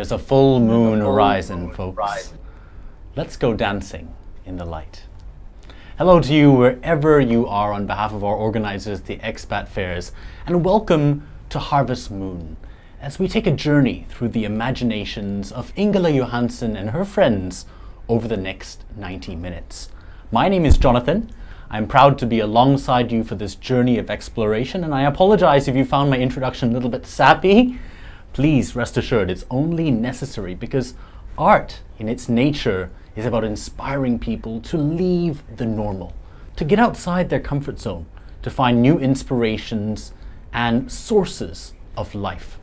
There's a full moon horizon, folks. Let's go dancing in the light. Hello to you wherever you are on behalf of our organizers, the Expat Fairs, and welcome to Harvest Moon, as we take a journey through the imaginations of Ingela Johansson and her friends over the next 90 minutes. My name is Jonathan. I'm proud to be alongside you for this journey of exploration, and I apologize if you found my introduction a little bit sappy. Please rest assured it's only necessary because art in its nature is about inspiring people to leave the normal, to get outside their comfort zone, to find new inspirations and sources of life.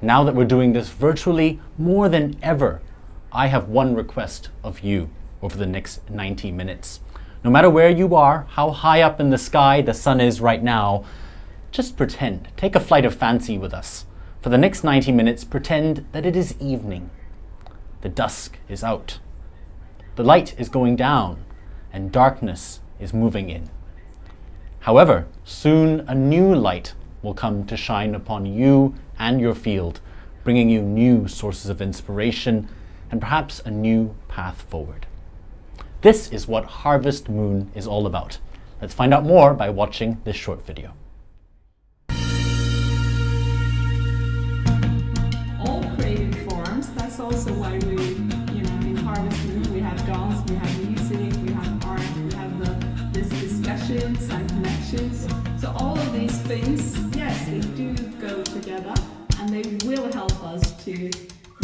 Now that we're doing this virtually more than ever, I have one request of you over the next 90 minutes. No matter where you are, how high up in the sky the sun is right now, just pretend, take a flight of fancy with us. For the next 90 minutes, pretend that it is evening. The dusk is out. The light is going down and darkness is moving in. However, soon a new light will come to shine upon you and your field, bringing you new sources of inspiration and perhaps a new path forward. This is what Harvest Moon is all about. Let's find out more by watching this short video. All creative forms, that's also why we, in Harvest Moon we have dance, we have music, we have art, we have these discussions and connections. So all of these things, yes, they do go together and they will help us to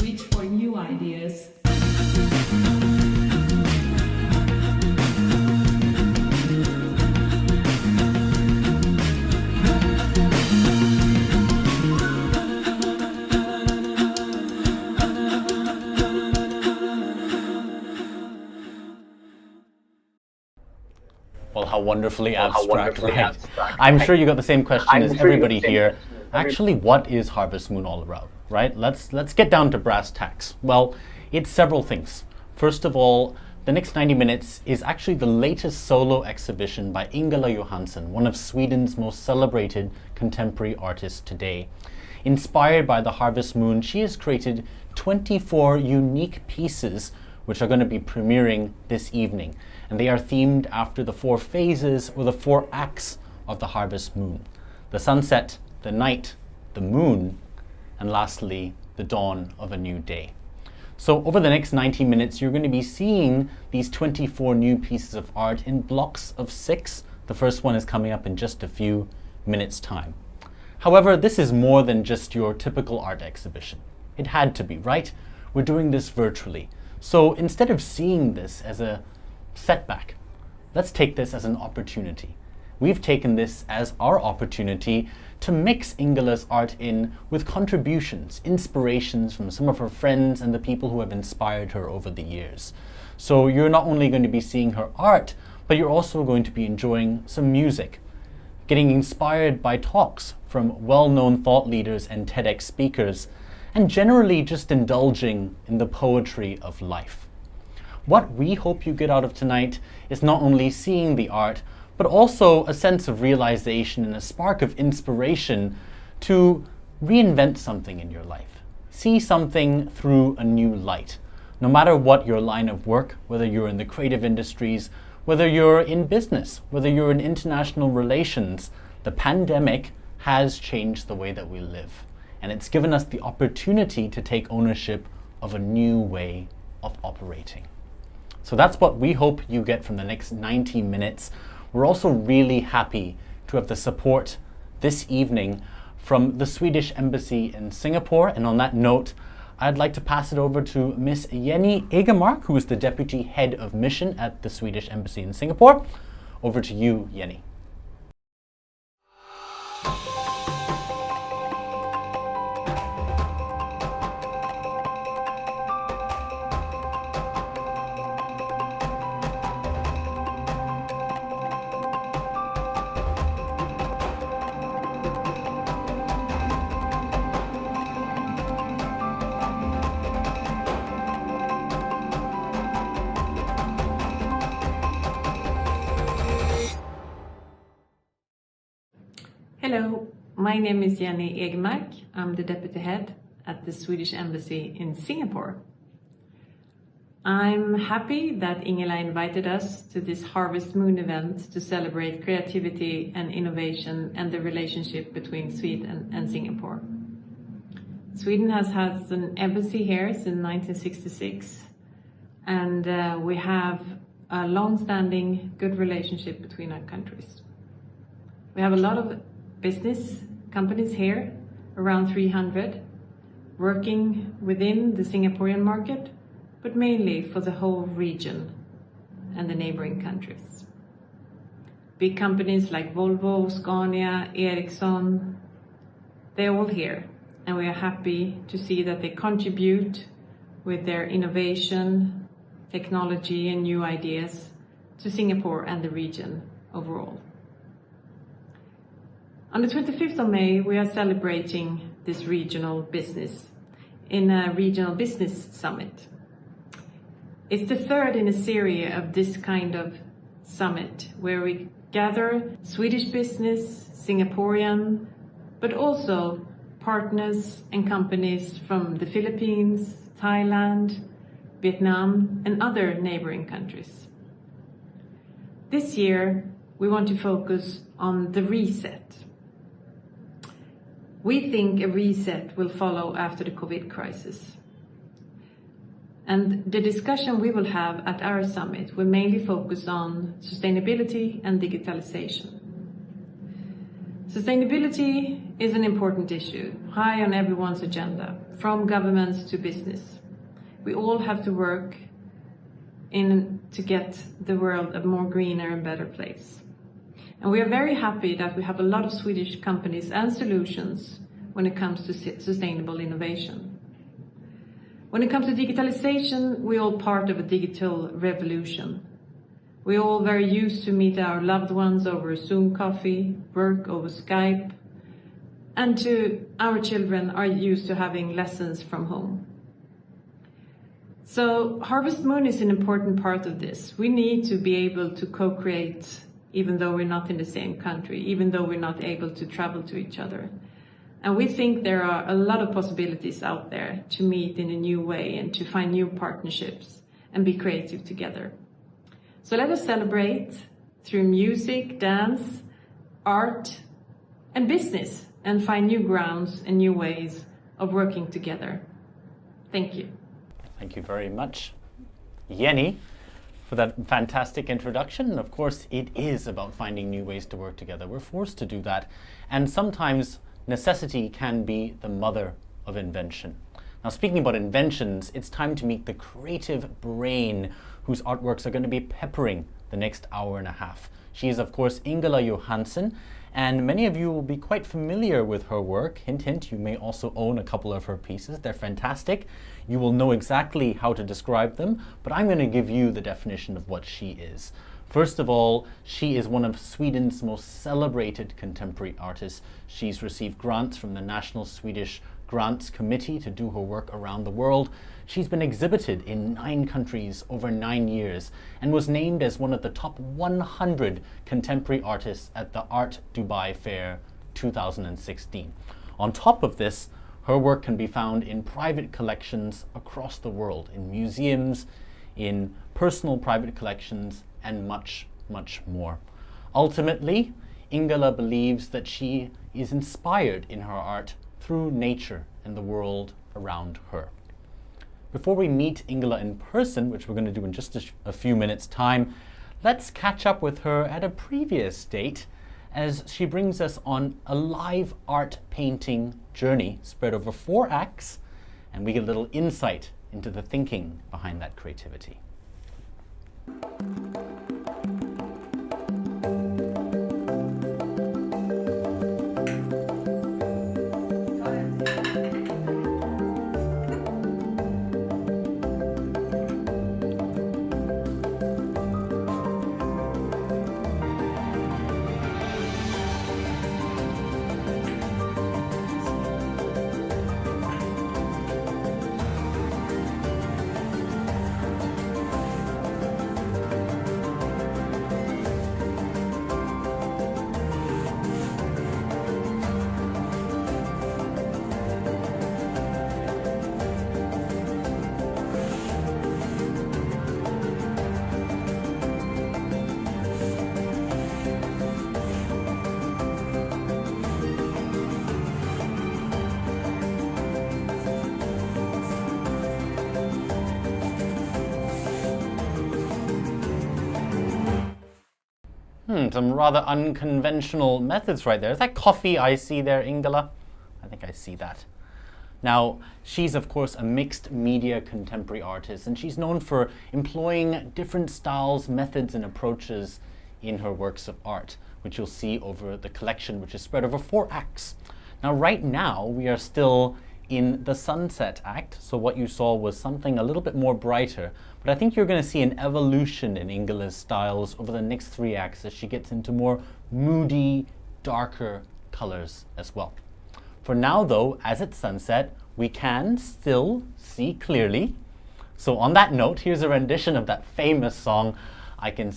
reach for new ideas. Well, how wonderfully abstract, right? I'm sure you got the same question as everybody here. Actually, what is Harvest Moon all about, right? Let's get down to brass tacks. Well, it's several things. First of all, the next 90 minutes is actually the latest solo exhibition by Ingela Johansson, one of Sweden's most celebrated contemporary artists today. Inspired by the Harvest Moon, she has created 24 unique pieces which are going to be premiering this evening. And they are themed after the 4 phases or the 4 acts of the Harvest Moon: the sunset, the night, the moon, and lastly, the dawn of a new day. So over the next 90 minutes, you're going to be seeing these 24 new pieces of art in blocks of 6. The first one is coming up in just a few minutes' time. However, this is more than just your typical art exhibition. It had to be, right? We're doing this virtually. So instead of seeing this as a setback, let's take this as an opportunity. We've taken this as our opportunity to mix Ingela's art in with contributions, inspirations from some of her friends and the people who have inspired her over the years. So you're not only going to be seeing her art, but you're also going to be enjoying some music, getting inspired by talks from well-known thought leaders and TEDx speakers, and generally just indulging in the poetry of life. What we hope you get out of tonight is not only seeing the art, but also a sense of realization and a spark of inspiration to reinvent something in your life. See something through a new light. No matter what your line of work, whether you're in the creative industries, whether you're in business, whether you're in international relations, the pandemic has changed the way that we live. And it's given us the opportunity to take ownership of a new way of operating. So that's what we hope you get from the next 90 minutes. We're also really happy to have the support this evening from the Swedish Embassy in Singapore. And on that note, I'd like to pass it over to Miss Jenny Egermark, who is the Deputy Head of Mission at the Swedish Embassy in Singapore. Over to you, Jenny. Hello, my name is Jenny Egermark. I'm the deputy head at the Swedish Embassy in Singapore. I'm happy that Ingela invited us to this Harvest Moon event to celebrate creativity and innovation and the relationship between Sweden and Singapore. Sweden has had an embassy here since 1966, and we have a long-standing good relationship between our countries. We have a lot of business companies here, around 300, working within the Singaporean market, but mainly for the whole region and the neighboring countries. Big companies like Volvo, Scania, Ericsson, they're all here, and we are happy to see that they contribute with their innovation, technology and new ideas to Singapore and the region overall. On the 25th of May, we are celebrating this regional business in a regional business summit. It's the third in a series of this kind of summit where we gather Swedish business, Singaporean, but also partners and companies from the Philippines, Thailand, Vietnam, and other neighboring countries. This year, we want to focus on the reset. We think a reset will follow after the COVID crisis. And the discussion we will have at our summit will mainly focus on sustainability and digitalization. Sustainability is an important issue, high on everyone's agenda, from governments to business. We all have to work to get the world a more greener and better place. And we are very happy that we have a lot of Swedish companies and solutions when it comes to sustainable innovation. When it comes to digitalization, we're all part of a digital revolution. We're all very used to meet our loved ones over Zoom coffee, work over Skype, and our children are used to having lessons from home. So Harvest Moon is an important part of this. We need to be able to co-create even though we're not in the same country, even though we're not able to travel to each other. And we think there are a lot of possibilities out there to meet in a new way and to find new partnerships and be creative together. So let us celebrate through music, dance, art, and business, and find new grounds and new ways of working together. Thank you. Thank you very much, Jenny, for that fantastic introduction. And of course, it is about finding new ways to work together. We're forced to do that. And sometimes necessity can be the mother of invention. Now, speaking about inventions, it's time to meet the creative brain whose artworks are going to be peppering the next hour and a half. She is, of course, Ingela Johansson, and many of you will be quite familiar with her work. Hint, hint, you may also own a couple of her pieces. They're fantastic. You will know exactly how to describe them, but I'm going to give you the definition of what she is. First of all, she is one of Sweden's most celebrated contemporary artists. She's received grants from the National Swedish Grants Committee to do her work around the world. She's been exhibited in 9 countries over 9 years and was named as one of the top 100 contemporary artists at the Art Dubai Fair 2016. On top of this, her work can be found in private collections across the world, in museums, in personal private collections, and much, much more. Ultimately, Ingela believes that she is inspired in her art through nature and the world around her. Before we meet Ingela in person, which we're going to do in just a few minutes' time, let's catch up with her at a previous date as she brings us on a live art painting journey spread over 4 acts, and we get a little insight into the thinking behind that creativity. Some rather unconventional methods right there. Is that coffee I see there, Ingela? I think I see that. Now, she's of course a mixed media contemporary artist, and she's known for employing different styles, methods, and approaches in her works of art, which you'll see over the collection, which is spread over 4 acts. Now, right now, we are still in the Sunset Act, so what you saw was something a little bit more brighter, but I think you're going to see an evolution in Ingela's styles over the next 3 acts as she gets into more moody, darker colors as well. For now, though, as it's sunset, we can still see clearly. So on that note, here's a rendition of that famous song, I Can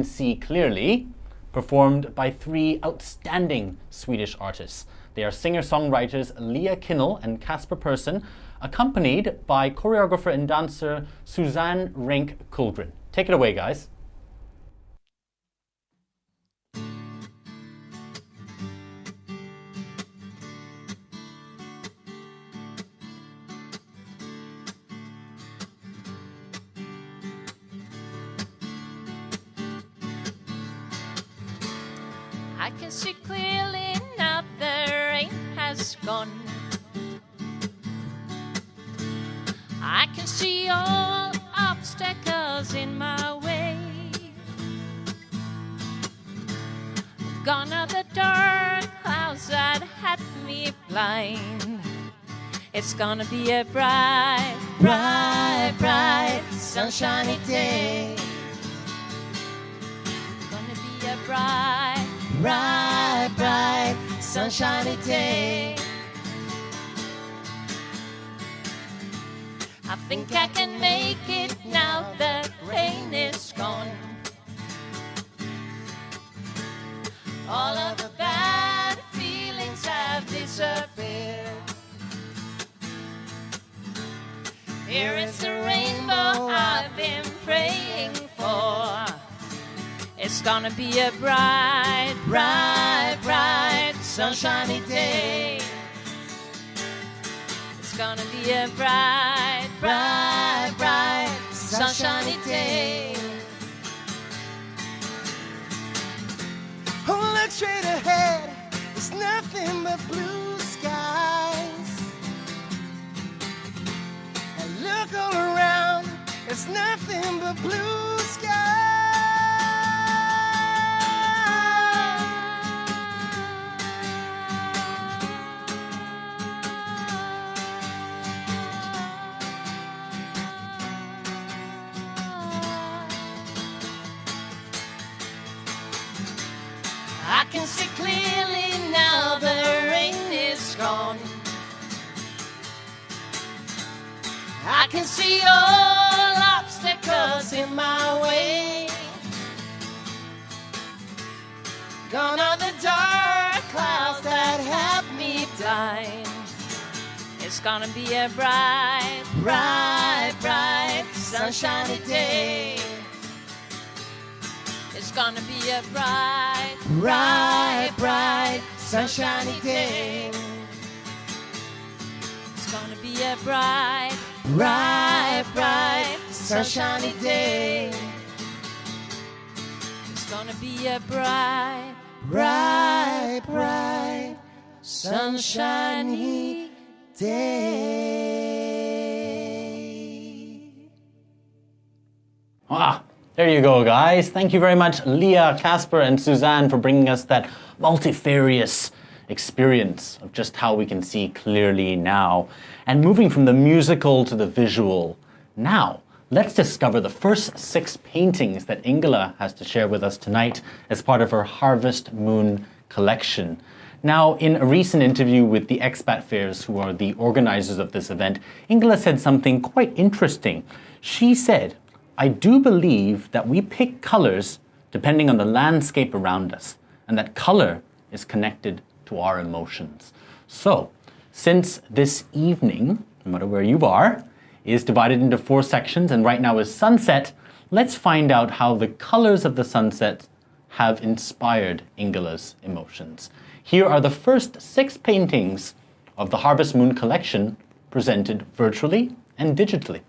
See Clearly, performed by 3 outstanding Swedish artists. They are singer-songwriters Liew and Casper Persson, accompanied by choreographer and dancer Susanne Renck Kullgren. Take it away, guys. I can see clearly now the rain has gone. I can see all obstacles in my way. Gone are the dark clouds that had me blind. It's gonna be a bright, bright, bright, sunshiny day. Gonna be a bright, bright, bright, sunshiny day. I think I can make it now the rain is gone. All of the bad feelings have disappeared. Here is the rainbow I've been praying for. It's gonna be a bright, bright, bright, sunshiny day. It's gonna be a bright, bright, bright, sunshiny day. Oh, look straight ahead, there's nothing but blue skies. And look all around, there's nothing but blue skies. I can see clearly now the rain is gone. I can see all obstacles in my way. Gone are the dark clouds that have me blind. It's gonna be a bright, bright, bright, sunshiny day. It's gonna be a bright, bright, bright, sunshiny day. It's gonna be a bright, bright, bright, sunshiny day. It's gonna be a bright, bright, bright, sunshiny day. Ah, there you go, guys. Thank you very much, Liew, Casper, and Susanne, for bringing us that multifarious experience of just how we can see clearly now. And moving from the musical to the visual. Now, let's discover the first 6 paintings that Ingela has to share with us tonight as part of her Harvest Moon collection. Now, in a recent interview with the Expat Fairs, who are the organizers of this event, Ingela said something quite interesting. She said, "I do believe that we pick colors depending on the landscape around us, and that color is connected to our emotions." So, since this evening, no matter where you are, is divided into 4 sections and right now is sunset, let's find out how the colors of the sunset have inspired Ingela's emotions. Here are the first 6 paintings of the Harvest Moon collection presented virtually and digitally.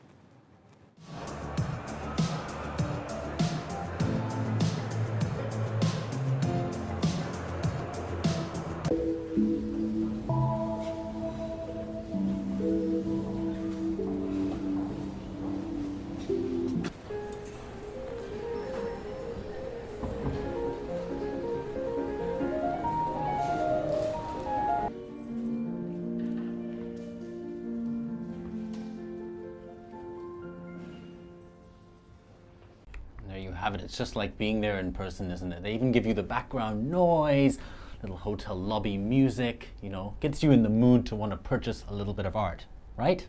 have it. It's just like being there in person, isn't it? They even give you the background noise, little hotel lobby music, you know, gets you in the mood to want to purchase a little bit of art, right?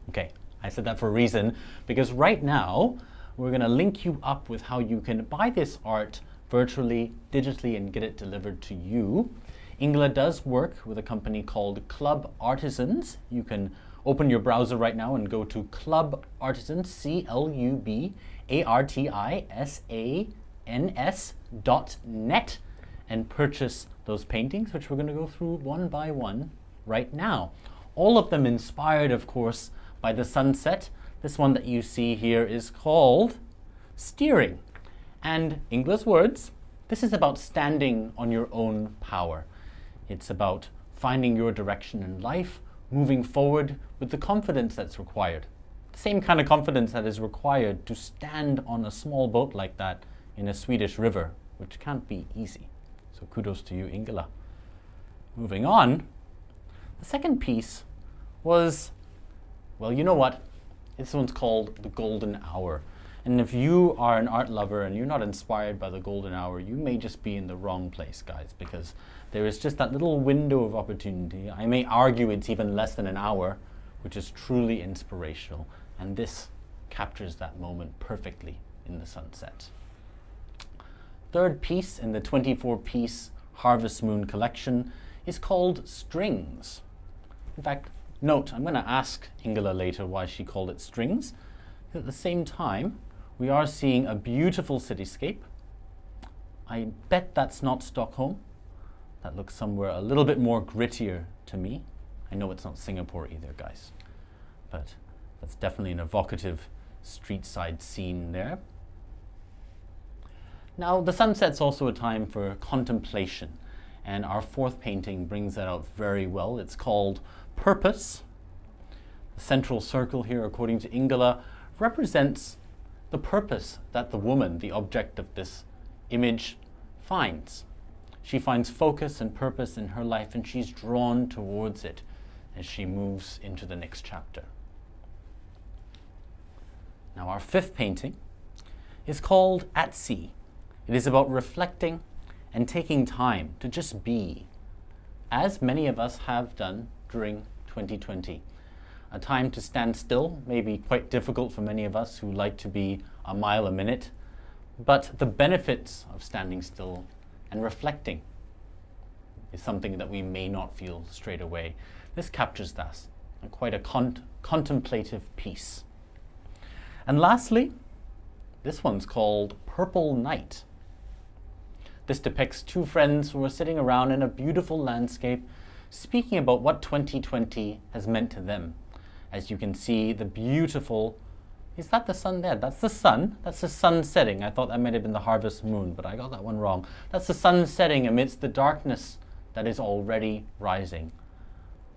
Okay, I said that for a reason, because right now we're going to link you up with how you can buy this art virtually, digitally, and get it delivered to you. Ingela does work with a company called Club Artisans. You can open your browser right now and go to Club Artisans, clubartisans.net, and purchase those paintings, which we're going to go through one by one right now. All of them inspired, of course, by the sunset. This one that you see here is called Steering. And Ingela's words, this is about standing on your own power. It's about finding your direction in life, moving forward with the confidence that's required. The same kind of confidence that is required to stand on a small boat like that in a Swedish river, which can't be easy. So kudos to you, Ingela. Moving on, the second piece was, well, you know what? This one's called The Golden Hour. And if you are an art lover and you're not inspired by the golden hour, you may just be in the wrong place, guys, because there is just that little window of opportunity. I may argue it's even less than an hour, which is truly inspirational. And this captures that moment perfectly in the sunset. Third piece in the 24-piece Harvest Moon collection is called Strings. In fact, note, I'm going to ask Ingela later why she called it Strings. At the same time, we are seeing a beautiful cityscape. I bet that's not Stockholm. That looks somewhere a little bit more grittier to me. I know it's not Singapore either, guys, but that's definitely an evocative street side scene there. Now, the sunset's also a time for contemplation, and our fourth painting brings that out very well. It's called Purpose. The central circle here, according to Ingela, represents the purpose that the woman, the object of this image, finds. She finds focus and purpose in her life, and she's drawn towards it as she moves into the next chapter. Now, our fifth painting is called At Sea. It is about reflecting and taking time to just be, as many of us have done during 2020. A time to stand still may be quite difficult for many of us who like to be a mile a minute, but the benefits of standing still and reflecting is something that we may not feel straight away. This captures that, and quite a contemplative piece. And lastly, this one's called Purple Night. This depicts two friends who are sitting around in a beautiful landscape, speaking about what 2020 has meant to them. As you can see, the beautiful, is that the sun there? That's the sun. That's the sun setting. I thought that might have been the harvest moon, but I got that one wrong. That's the sun setting amidst the darkness that is already rising.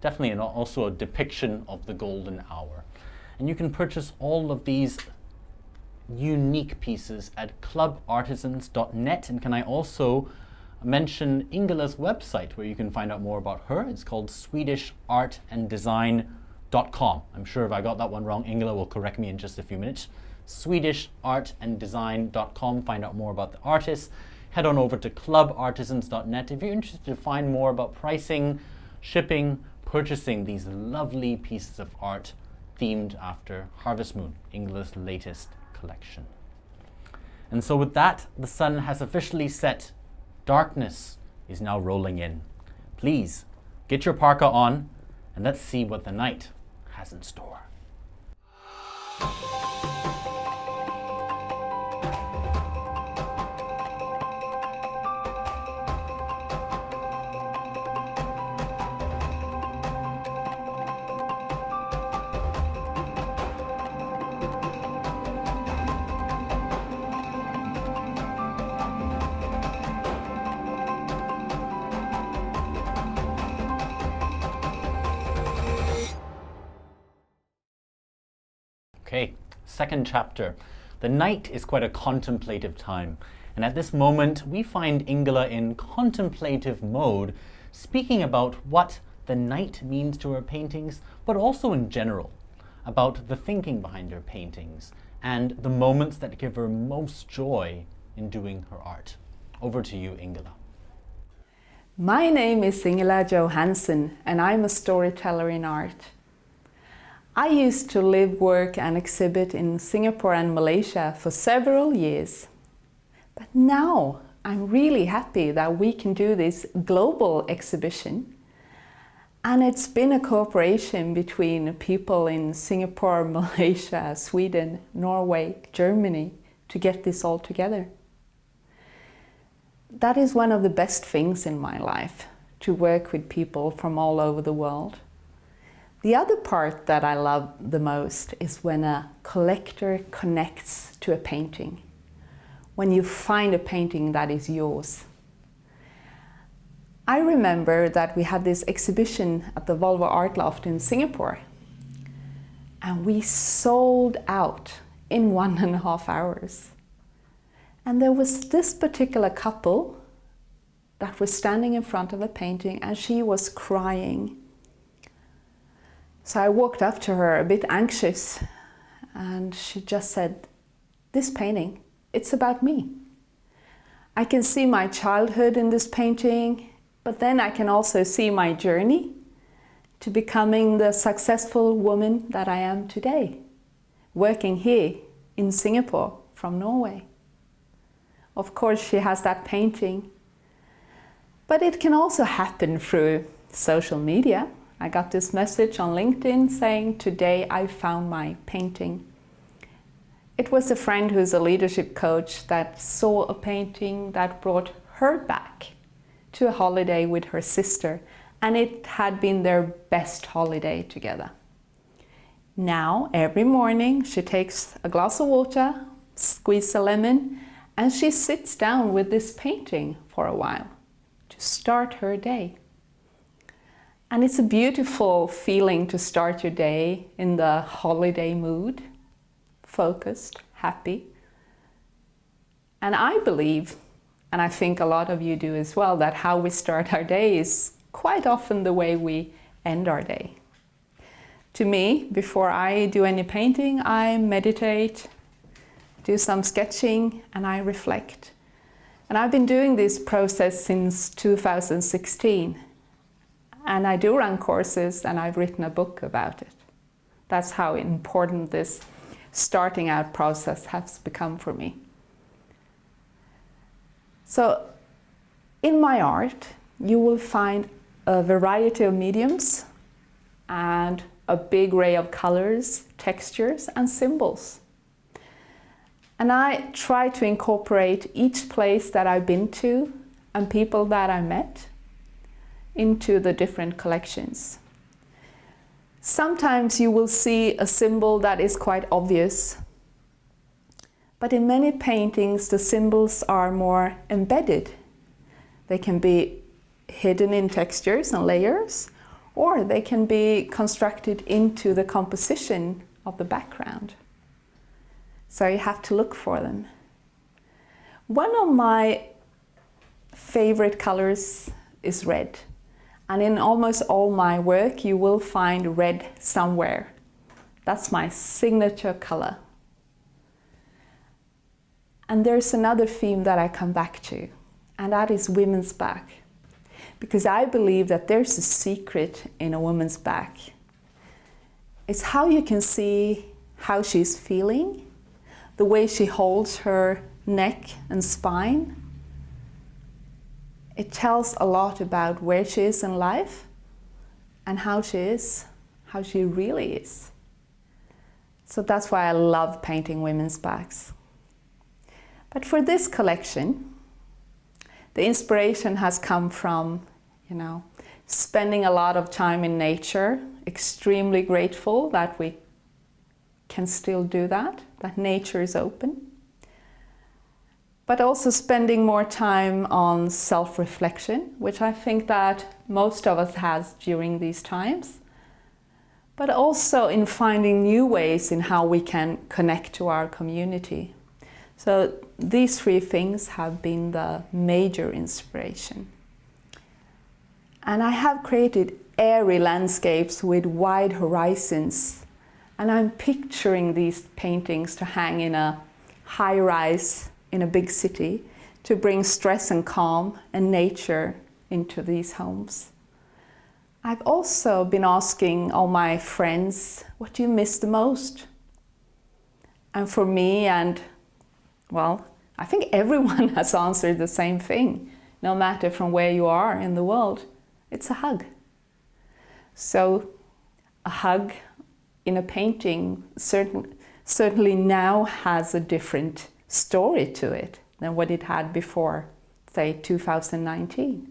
Definitely also a depiction of the golden hour. And you can purchase all of these unique pieces at clubartisans.net. And can I also mention Ingela's website where you can find out more about her? It's called SwedishArtandDesign.com. I'm sure if I got that one wrong, Ingela will correct me in just a few minutes. SwedishArtandDesign.com. Find out more about the artists. Head on over to clubartisans.net if you're interested to find more about pricing, shipping, purchasing these lovely pieces of art themed after Harvest Moon, Ingela's latest collection. And so with that, the sun has officially set. Darkness is now rolling in. Please get your parka on and let's see what the night has in store. Okay, second chapter. The night is quite a contemplative time, and at this moment we find Ingela in contemplative mode, speaking about what the night means to her paintings, but also in general, about the thinking behind her paintings, and the moments that give her most joy in doing her art. Over to you, Ingela. My name is Ingela Johansson, and I'm a storyteller in art. I used to live, work and exhibit in Singapore and Malaysia for several years. But now I'm really happy that we can do this global exhibition. And it's been a cooperation between people in Singapore, Malaysia, Sweden, Norway, Germany to get this all together. That is one of the best things in my life, to work with people from all over the world. The other part that I love the most is when a collector connects to a painting. When you find a painting that is yours. I remember that we had this exhibition at the Volvo Art Loft in Singapore. And we sold out in 1.5 hours. And there was this particular couple that was standing in front of a painting and she was crying. So I walked up to her a bit anxious and she just said, "This painting, it's about me. I can see my childhood in this painting, but then I can also see my journey to becoming the successful woman that I am today, working here in Singapore from Norway." Of course, she has that painting. But it can also happen through social media. I got this message on LinkedIn saying, "Today I found my painting." It was a friend who's a leadership coach that saw a painting that brought her back to a holiday with her sister, and it had been their best holiday together. Now, every morning, she takes a glass of water, squeezes a lemon, and she sits down with this painting for a while to start her day. And it's a beautiful feeling to start your day in the holiday mood, focused, happy. And I believe, and I think a lot of you do as well, that how we start our day is quite often the way we end our day. To me, before I do any painting, I meditate, do some sketching, and I reflect. And I've been doing this process since 2016. And I do run courses, and I've written a book about it. That's how important this starting out process has become for me. So, in my art, you will find a variety of mediums and a big array of colors, textures, and symbols. And I try to incorporate each place that I've been to and people that I met into the different collections. Sometimes you will see a symbol that is quite obvious, but in many paintings the symbols are more embedded. They can be hidden in textures and layers, or they can be constructed into the composition of the background. So you have to look for them. One of my favorite colors is red. And in almost all my work, you will find red somewhere. That's my signature color. And there's another theme that I come back to, and that is women's back. Because I believe that there's a secret in a woman's back. It's how you can see how she's feeling, the way she holds her neck and spine. It tells a lot about where she is in life and how she is, how she really is. So that's why I love painting women's backs. But for this collection, the inspiration has come from, spending a lot of time in nature, extremely grateful that we can still do that nature is open. But also spending more time on self-reflection, which I think that most of us has during these times. But also in finding new ways in how we can connect to our community. So these three things have been the major inspiration. And I have created airy landscapes with wide horizons And I'm picturing these paintings to hang in a high rise in a big city to bring stress and calm and nature into these homes. I've also been asking all my friends, what do you miss the most? And for me, and well, I think everyone has answered the same thing, no matter from where you are in the world, it's a hug. So a hug in a painting certainly now has a different story to it than what it had before, say, 2019.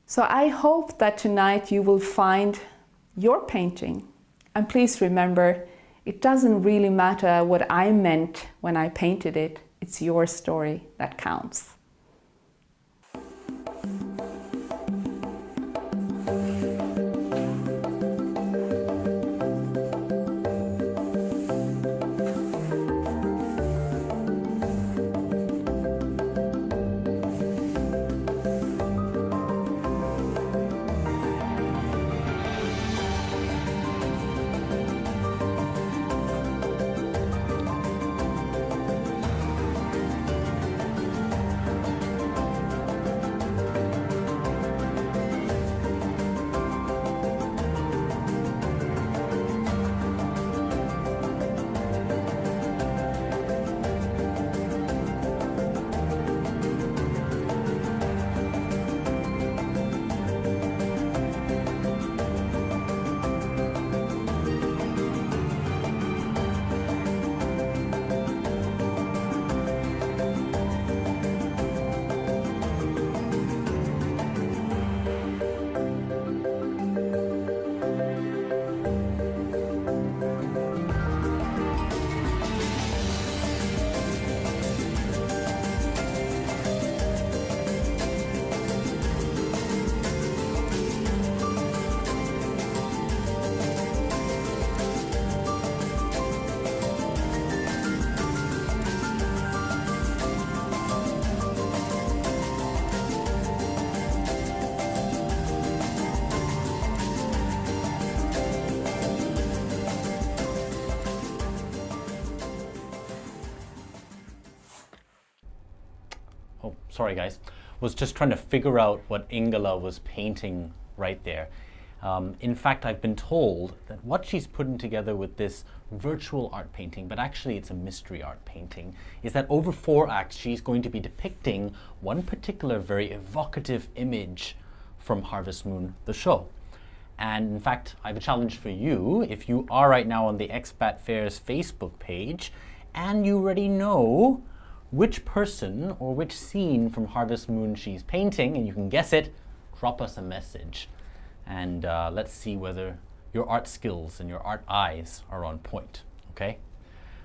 So I hope that tonight you will find your painting. And please remember, it doesn't really matter what I meant when I painted it. It's your story that counts. Oh, sorry guys, was just trying to figure out what Ingela was painting right there. In fact, I've been told that what she's putting together with this virtual art painting, but actually it's a mystery art painting, is that over 4 acts she's going to be depicting one particular very evocative image from Harvest Moon, the show. And in fact, I have a challenge for you. If you are right now on the Expat Fairs Facebook page and you already know which person or which scene from Harvest Moon she's painting, and you can guess it, drop us a message. And let's see whether your art skills and your art eyes are on point, okay?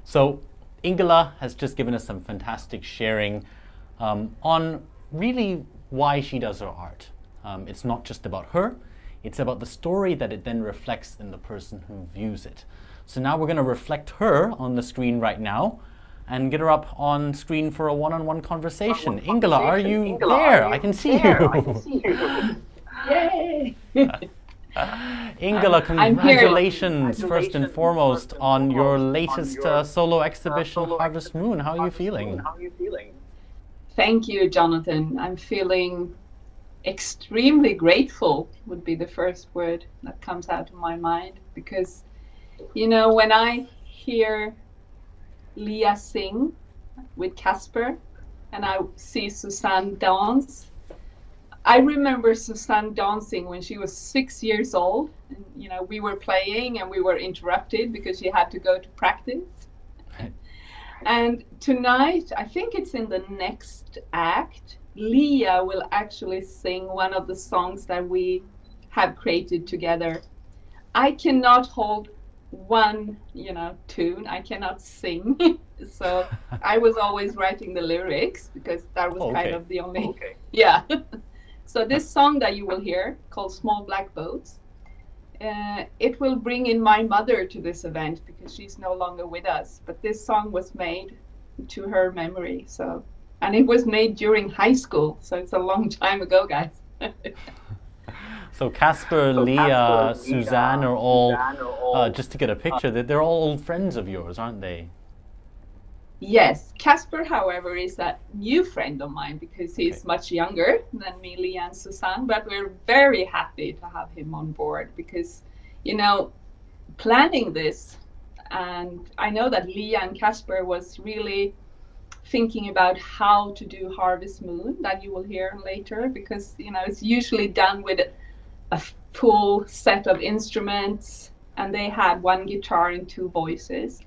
So Ingela has just given us some fantastic sharing on really why she does her art. It's not just about her, it's about the story that it then reflects in the person who views it. So now we're going to reflect her on the screen right now and get her up on screen for a one-on-one conversation. Ingela, are you there? I can see you. Yay! Ingela, congratulations first and foremost on your latest solo exhibition, Harvest Moon. How are you feeling? Thank you, Jonathan. I'm feeling extremely grateful would be the first word that comes out of my mind, because, you know, when I hear Liew sing with Casper and I see Susanne dance, I remember Susanne dancing when she was 6 years old. And, you know, we were playing and we were interrupted because she had to go to practice. And tonight, I think it's in the next act, Liew will actually sing one of the songs that we have created together. I cannot hold one, you know, tune. I cannot sing. So I was always writing the lyrics because that was kind of the only, yeah. So this song that you will hear, called Small Black Boats, it will bring in my mother to this event because she's no longer with us. But this song was made to her memory. So, and it was made during high school. So it's a long time ago, guys. So Casper, Leah, Suzanne are all, just to get a picture, they're all old friends of yours, aren't they? Yes, Casper, however, is a new friend of mine because he's much younger than me, Leah and Suzanne, but we're very happy to have him on board because, you know, planning this, and I know that Leah and Casper was really thinking about how to do Harvest Moon, that you will hear later, because, you know, it's usually done with a full set of instruments, and they had one guitar and two voices.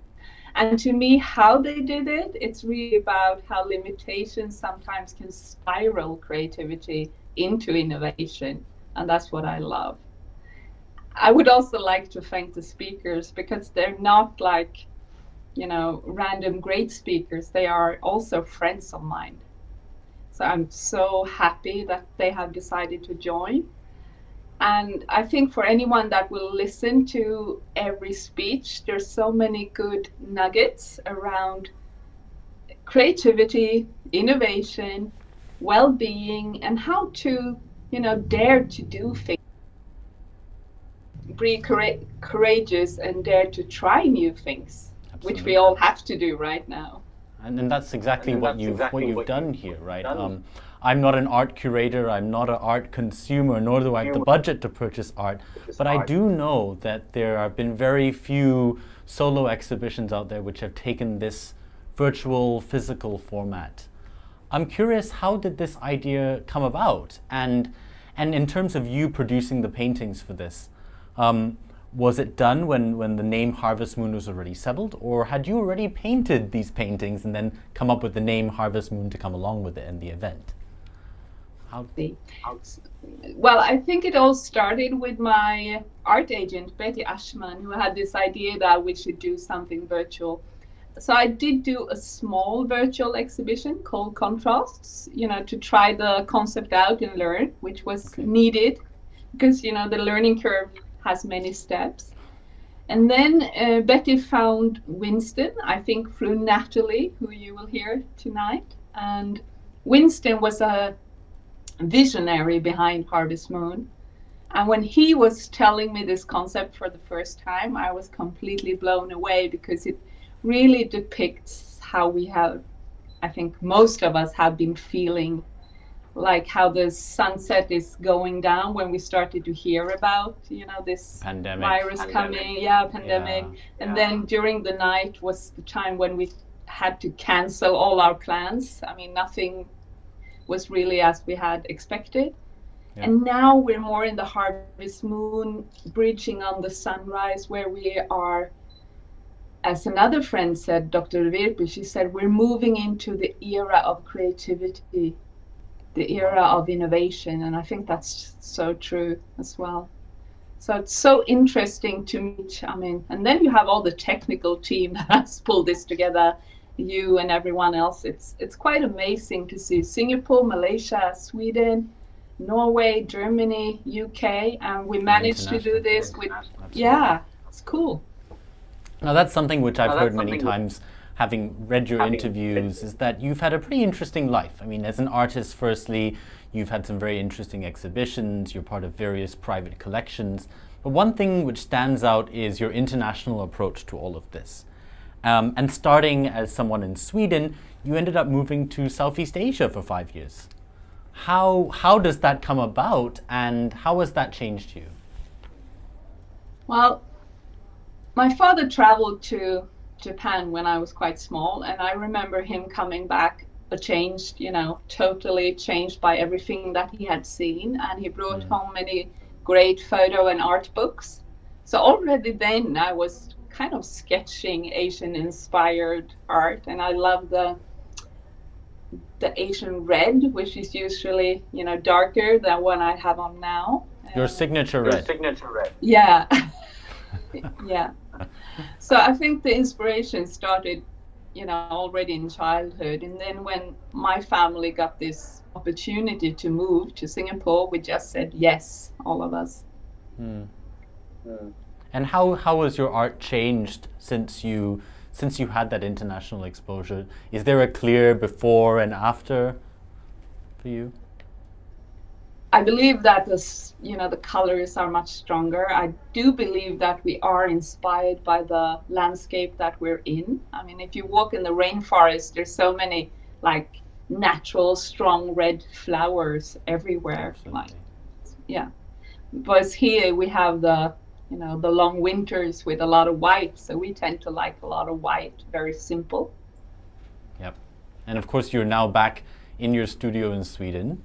And to me, how they did it, it's really about how limitations sometimes can spiral creativity into innovation. And that's what I love. I would also like to thank the speakers because they're not like, you know, random great speakers. They are also friends of mine. So I'm so happy that they have decided to join. And I think for anyone that will listen to every speech, there's so many good nuggets around creativity, innovation, well-being, and how to, you know, dare to do things. Be courageous and dare to try new things, Absolutely. which we all have to do right now. And that's exactly what you've done here, right? I'm not an art curator, I'm not an art consumer, nor do I have the budget to purchase art, but I do know that there have been very few solo exhibitions out there which have taken this virtual, physical format. I'm curious, how did this idea come about? And in terms of you producing the paintings for this, was it done when the name Harvest Moon was already settled, or had you already painted these paintings and then come up with the name Harvest Moon to come along with it in the event? Well, I think it all started with my art agent, Betty Ashman, who had this idea that we should do something virtual. So I did do a small virtual exhibition called Contrasts, you know, to try the concept out and learn, which was needed because, you know, the learning curve has many steps. And then Betty found Winston, I think through Natalie, who you will hear tonight. And Winston was a visionary behind Harvest Moon. And when he was telling me this concept for the first time, I was completely blown away because it really depicts how we have, I think most of us have been feeling, like how the sunset is going down when we started to hear about, you know, this virus coming, pandemic. And then during the night was the time when we had to cancel all our plans. I mean, nothing was really as we had expected. And now we're more in the Harvest Moon, bridging on the sunrise, where we are, as another friend said, Dr. Virpi, she said, we're moving into the era of creativity, the era of innovation. And I think that's so true as well. So it's so interesting to meet, I mean, and then you have all the technical team that has pulled this together, you and everyone else. It's quite amazing to see Singapore, Malaysia, Sweden, Norway, Germany, UK, and we managed to do this with, it's cool. Now that's something which I've heard many times, having read your interviews, is that you've had a pretty interesting life. I mean, as an artist, firstly, you've had some very interesting exhibitions, you're part of various private collections, but one thing which stands out is your international approach to all of this. And starting as someone in Sweden, you ended up moving to Southeast Asia for 5 years. How does that come about, and how has that changed you? Well, my father traveled to Japan when I was quite small, and I remember him coming back changed, you know, totally changed by everything that he had seen, and he brought home many great photo and art books. So already then I was kind of sketching Asian inspired art, and I love the Asian red, which is usually, you know, darker than what I have on now. Your signature red. Yeah. Yeah. So I think the inspiration started, you know, already in childhood. And then when my family got this opportunity to move to Singapore, we just said yes, all of us. And how has your art changed since you had that international exposure? Is there a clear before and after for you? I believe that the colors are much stronger. I do believe that we are inspired by the landscape that we're in. I mean, if you walk in the rainforest, there's so many like natural, strong red flowers everywhere. Absolutely. Like, yeah. But here we have the long winters with a lot of white. So we tend to like a lot of white, very simple. Yep. And of course, you're now back in your studio in Sweden,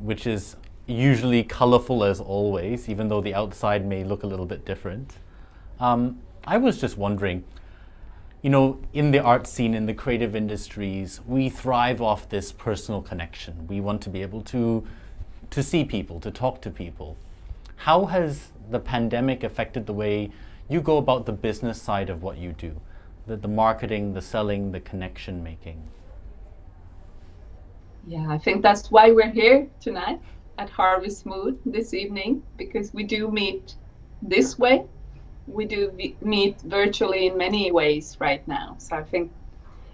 which is usually colorful as always, even though the outside may look a little bit different. I was just wondering, in the art scene, in the creative industries, we thrive off this personal connection. We want to be able to see people, to talk to people. How has the pandemic affected the way you go about the business side of what you do? The marketing, the selling, the connection making? Yeah, I think that's why we're here tonight at Harvest Moon this evening, because we do meet this way. We do meet virtually in many ways right now. So I think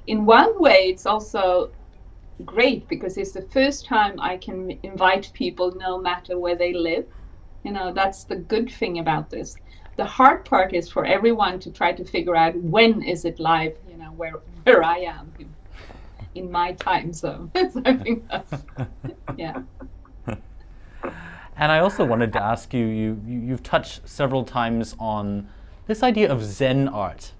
in one way it's also great because it's the first time I can invite people no matter where they live. That's the good thing about this. The hard part is for everyone to try to figure out when is it live, where I am in my time zone. So I think that's, yeah. And I also wanted to ask you, you've touched several times on this idea of Zen art.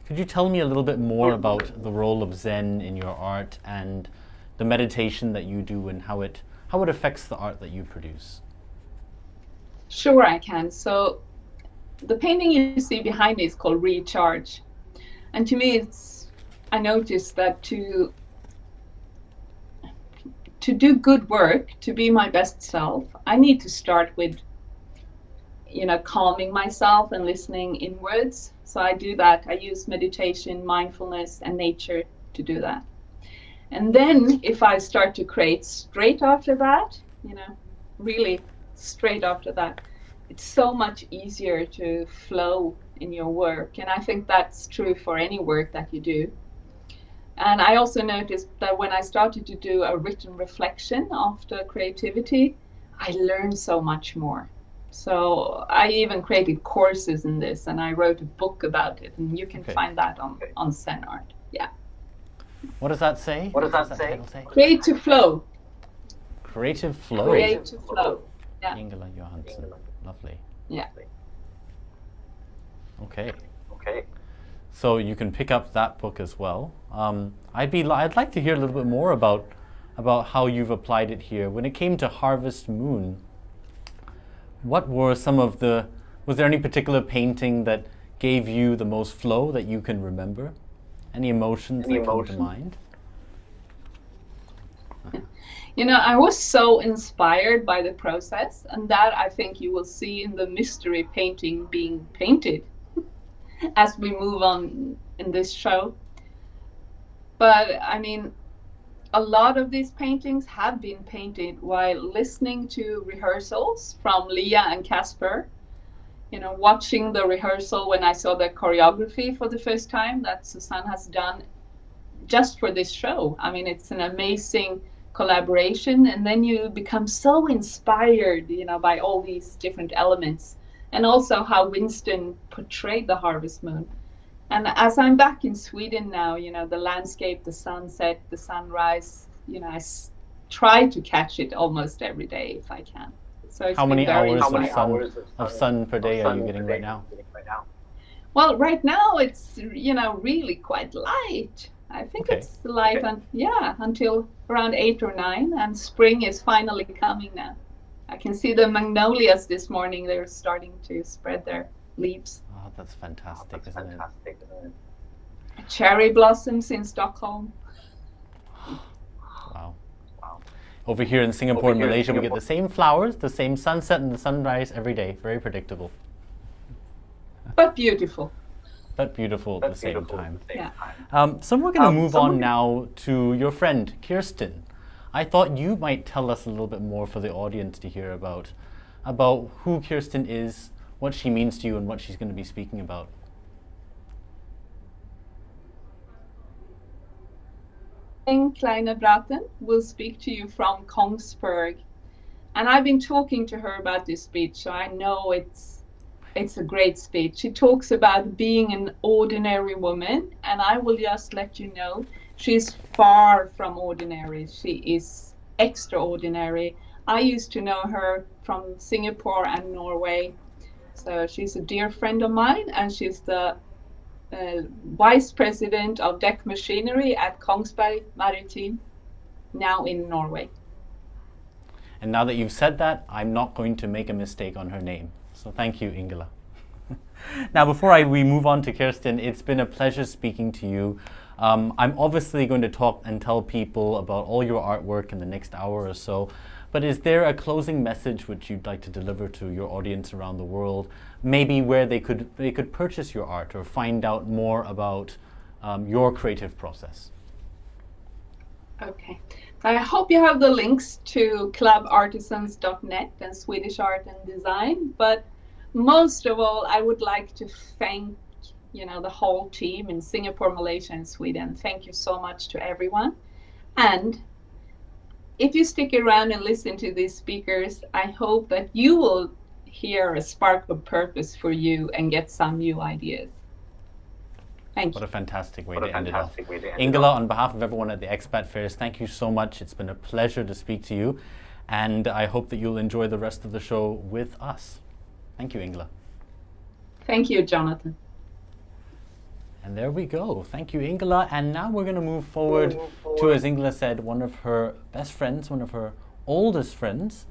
Could you tell me a little bit more about the role of Zen in your art and the meditation that you do and how it affects the art that you produce? Sure, I can. So the painting you see behind me is called Recharge. And to me, I noticed that to do good work, to be my best self, I need to start with, calming myself and listening inwards. So I do that. I use meditation, mindfulness, and nature to do that. And then if I start to create straight after that, really straight after that, it's so much easier to flow in your work. And I think that's true for any work that you do. And I also noticed that when I started to do a written reflection after creativity, I learned so much more. So I even created courses in this, and I wrote a book about it, and you can find that on Zen Art. Yeah. What does that say? What does that say? Create to flow. Creative flow. Create to flow. Yeah. Ingela Johansson. Lovely. Yeah. Okay. So you can pick up that book as well. I'd like to hear a little bit more about how you've applied it here. When it came to Harvest Moon, what were was there any particular painting that gave you the most flow that you can remember? Any emotions that come to mind? I was so inspired by the process, and that I think you will see in the mystery painting being painted as we move on in this show. But I mean, a lot of these paintings have been painted while listening to rehearsals from Liew and Casper. Watching the rehearsal when I saw the choreography for the first time that Susanne has done just for this show. I mean, it's an amazing collaboration, and then you become so inspired, by all these different elements, and also how Winston portrayed the Harvest Moon. And as I'm back in Sweden now, the landscape, the sunset, the sunrise, I try to catch it almost every day if I can. So how many hours of sun per day are you getting right now? Well, right now it's really quite light. I think it's light until around 8 or 9, and spring is finally coming now. I can see the magnolias this morning. They're starting to spread their leaves. Oh, that's fantastic, isn't it? Cherry blossoms in Stockholm. Wow. Over here in Singapore and Malaysia, we get the same flowers, the same sunset and the sunrise every day. Very predictable. But beautiful. But beautiful at the same time. Yeah. So we're going to move on now to your friend, Kirsten. I thought you might tell us a little bit more for the audience to hear about who Kirsten is, what she means to you, and what she's going to be speaking about. Kleine Braten will speak to you from Kongsberg. And I've been talking to her about this speech, so I know it's a great speech. She talks about being an ordinary woman, and I will just let you know, she's far from ordinary. She is extraordinary. I used to know her from Singapore and Norway. So she's a dear friend of mine, and she's the vice president of deck machinery at Kongsberg Maritime, now in Norway. And now that you've said that, I'm not going to make a mistake on her name. So thank you, Ingela. Now, before we move on to Kirsten, it's been a pleasure speaking to you. I'm obviously going to talk and tell people about all your artwork in the next hour or so. But is there a closing message which you'd like to deliver to your audience around the world? Maybe where they could purchase your art or find out more about your creative process? Okay. I hope you have the links to clubartisans.net and Swedish Art and Design. But most of all, I would like to thank the whole team in Singapore, Malaysia, and Sweden. Thank you so much to everyone. And if you stick around and listen to these speakers, I hope that you will hear a spark of purpose for you and get some new ideas. Thank you. What a fantastic way to end it off. Ingela, on behalf of everyone at the Expat Fairs, thank you so much. It's been a pleasure to speak to you, and I hope that you'll enjoy the rest of the show with us. Thank you, Ingela. Thank you, Jonathan. And there we go. Thank you, Ingela. And now we're going to move forward to, as Ingela said, one of her best friends, one of her oldest friends.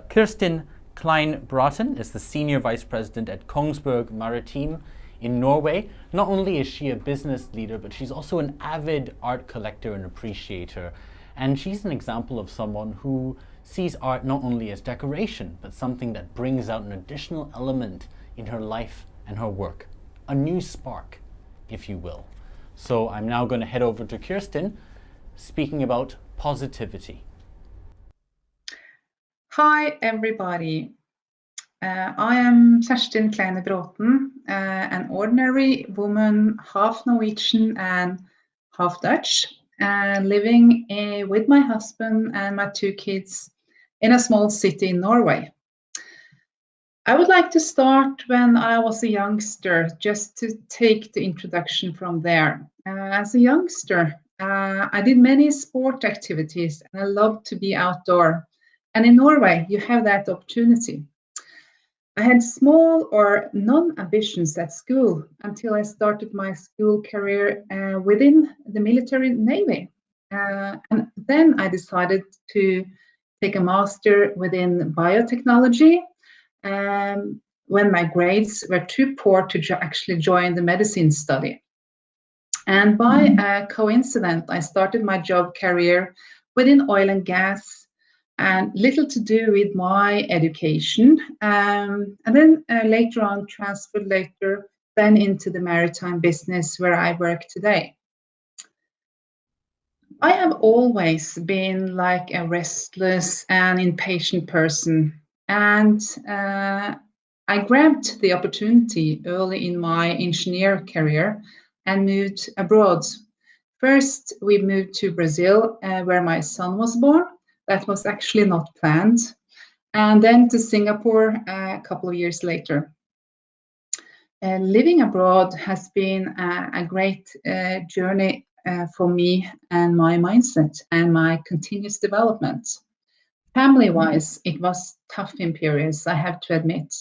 Kirsten Klein-Bråten is the Senior Vice President at Kongsberg Maritime in Norway. Not only is she a business leader, but she's also an avid art collector and appreciator. And she's an example of someone who sees art not only as decoration, but something that brings out an additional element in her life and her work. A new spark, if you will. So I'm now going to head over to Kirsten, speaking about positivity. Hi, everybody. I am Kerstin Kleine-Bråten, an ordinary woman, half Norwegian and half Dutch, living with my husband and my 2 kids in a small city in Norway. I would like to start when I was a youngster, just to take the introduction from there. As a youngster, I did many sport activities and I loved to be outdoor. And in Norway, you have that opportunity. I had small or none ambitions at school until I started my school career within the military navy. And then I decided to take a master within biotechnology when my grades were too poor to actually join the medicine study. And by coincidence, I started my job career within oil and gas, and little to do with my education, and then later on transferred then into the maritime business where I work today. I have always been like a restless and impatient person, and I grabbed the opportunity early in my engineer career and moved abroad. First, we moved to Brazil, where my son was born. That was actually not planned. And then to Singapore a couple of years later. Living abroad has been a great journey for me and my mindset and my continuous development. Family-wise, it was tough in periods, I have to admit.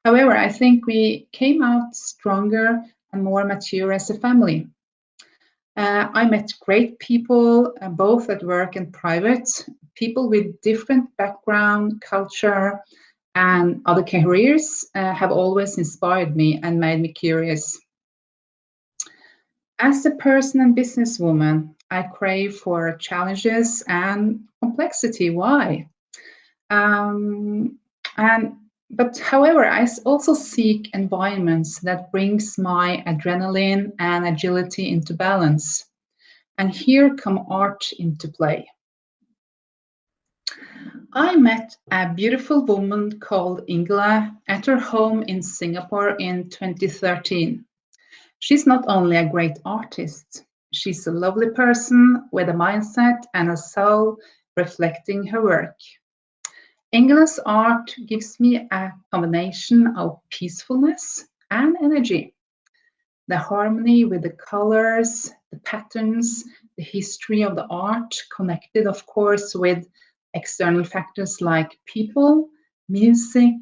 However, I think we came out stronger and more mature as a family. I met great people, both at work and private, people with different background, culture, and other careers have always inspired me and made me curious. As a person and businesswoman, I crave for challenges and complexity. Why? But however, I also seek environments that brings my adrenaline and agility into balance. And here come art into play. I met a beautiful woman called Ingela at her home in Singapore in 2013. She's not only a great artist, she's a lovely person with a mindset and a soul reflecting her work. Ingela's art gives me a combination of peacefulness and energy. The harmony with the colors, the patterns, the history of the art, connected, of course, with external factors like people, music,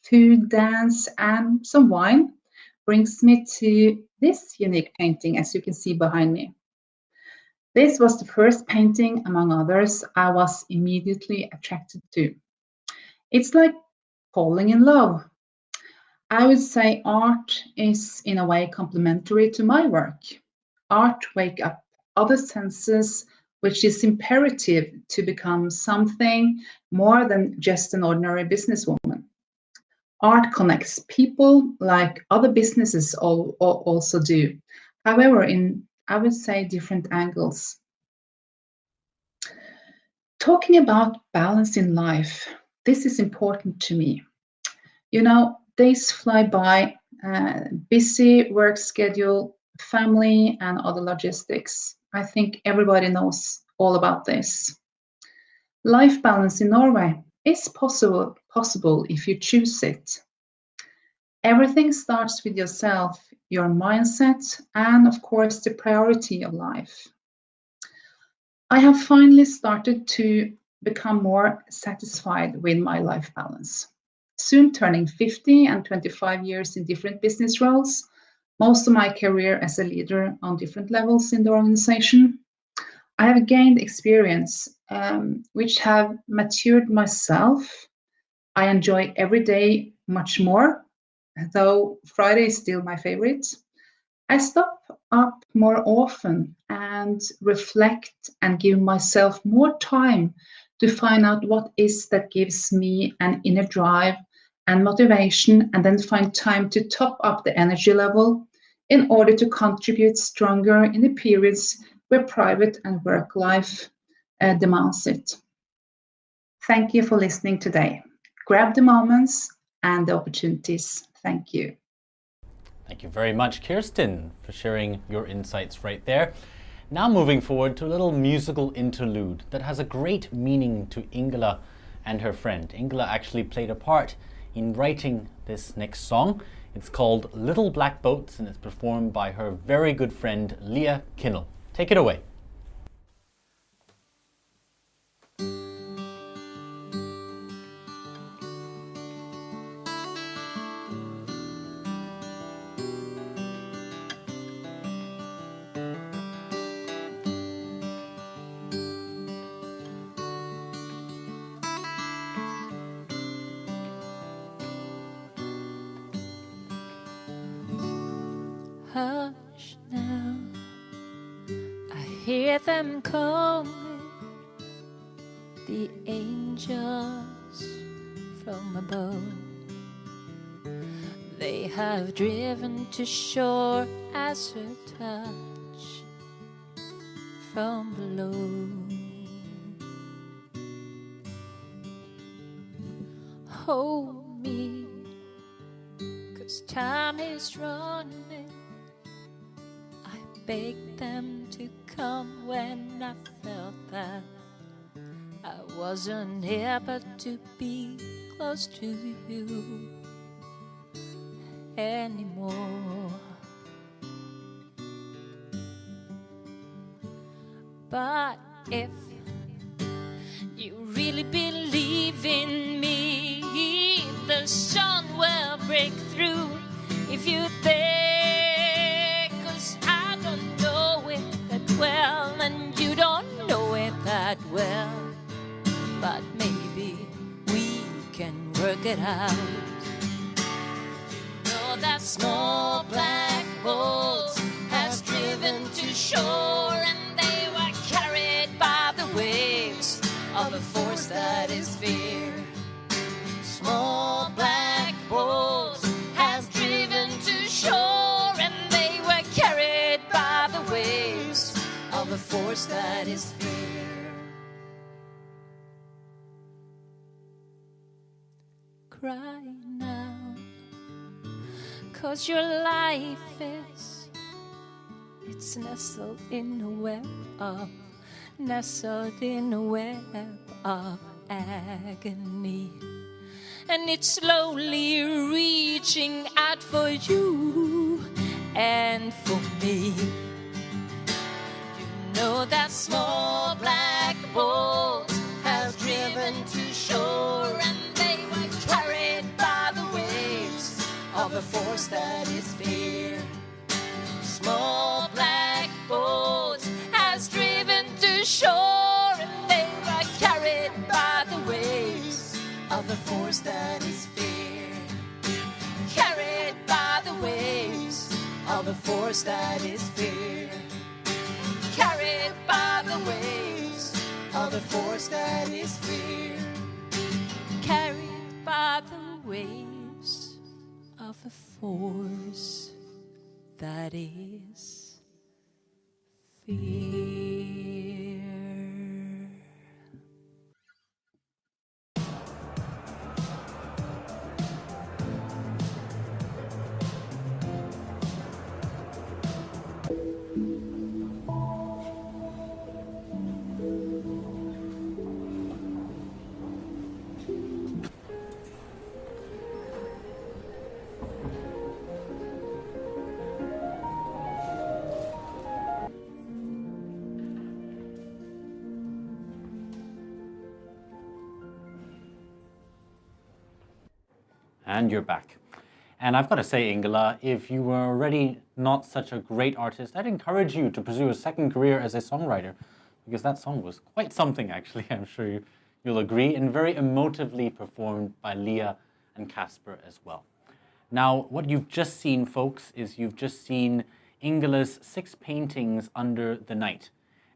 food, dance, and some wine, brings me to this unique painting, as you can see behind me. This was the first painting, among others, I was immediately attracted to. It's like falling in love. I would say art is in a way complementary to my work. Art wakes up other senses, which is imperative to become something more than just an ordinary businesswoman. Art connects people like other businesses also do, however, in, I would say, different angles. Talking about balance in life, this is important to me. You know, days fly by, busy work schedule, family, and other logistics. I think everybody knows all about this. Life balance in Norway is possible if you choose it. Everything starts with yourself, your mindset, and of course the priority of life. I have finally started to become more satisfied with my life balance. Soon turning 50 and 25 years in different business roles, most of my career as a leader on different levels in the organization. I have gained experience which have matured myself. I enjoy every day much more, though Friday is still my favorite. I stop up more often and reflect and give myself more time to find out what is that gives me an inner drive and motivation, and then find time to top up the energy level in order to contribute stronger in the periods where private and work life demands it. Thank you for listening today. Grab the moments and the opportunities. Thank you. Thank you very much, Kirsten, for sharing your insights right there. Now moving forward to a little musical interlude that has a great meaning to Ingela and her friend. Ingela actually played a part in writing this next song. It's called Little Black Boats, and it's performed by her very good friend Liew. Take it away. Hush now, I hear them calling, the angels from above. They have driven to shore as a touch from below. Hold me, 'cause time is running. I begged them to come when I felt that I wasn't able to be close to you anymore. But if you really believe in me, the sun will break through. If you think, 'cause I don't know it that well, and you don't know it that well, but maybe we can work it out. You know that small black boat has driven to shore, and they were carried by the waves of a force that is fear. Small black boat has driven to shore, and they were carried by the waves of a force that is fear. Cry now, 'cause your life is, it's nestled in a web of agony, and it's slowly reaching out for you and for me. You know that small black boat has driven to shore, and they were carried by the waves of a force that is fear. Small black boat has driven to shore, and they were carried by the waves of a force that is fear. Carried by the waves of a force that is fear. Carried by the waves of a force that is fear. Carried by the waves of a force that is fear. And you're back. And I've got to say, Ingela, if you were already not such a great artist, I'd encourage you to pursue a second career as a songwriter, because that song was quite something, actually. I'm sure you'll agree, and very emotively performed by Liew and Casper as well. Now, what you've just seen, folks, is you've just seen Ingela's 6 paintings under the night.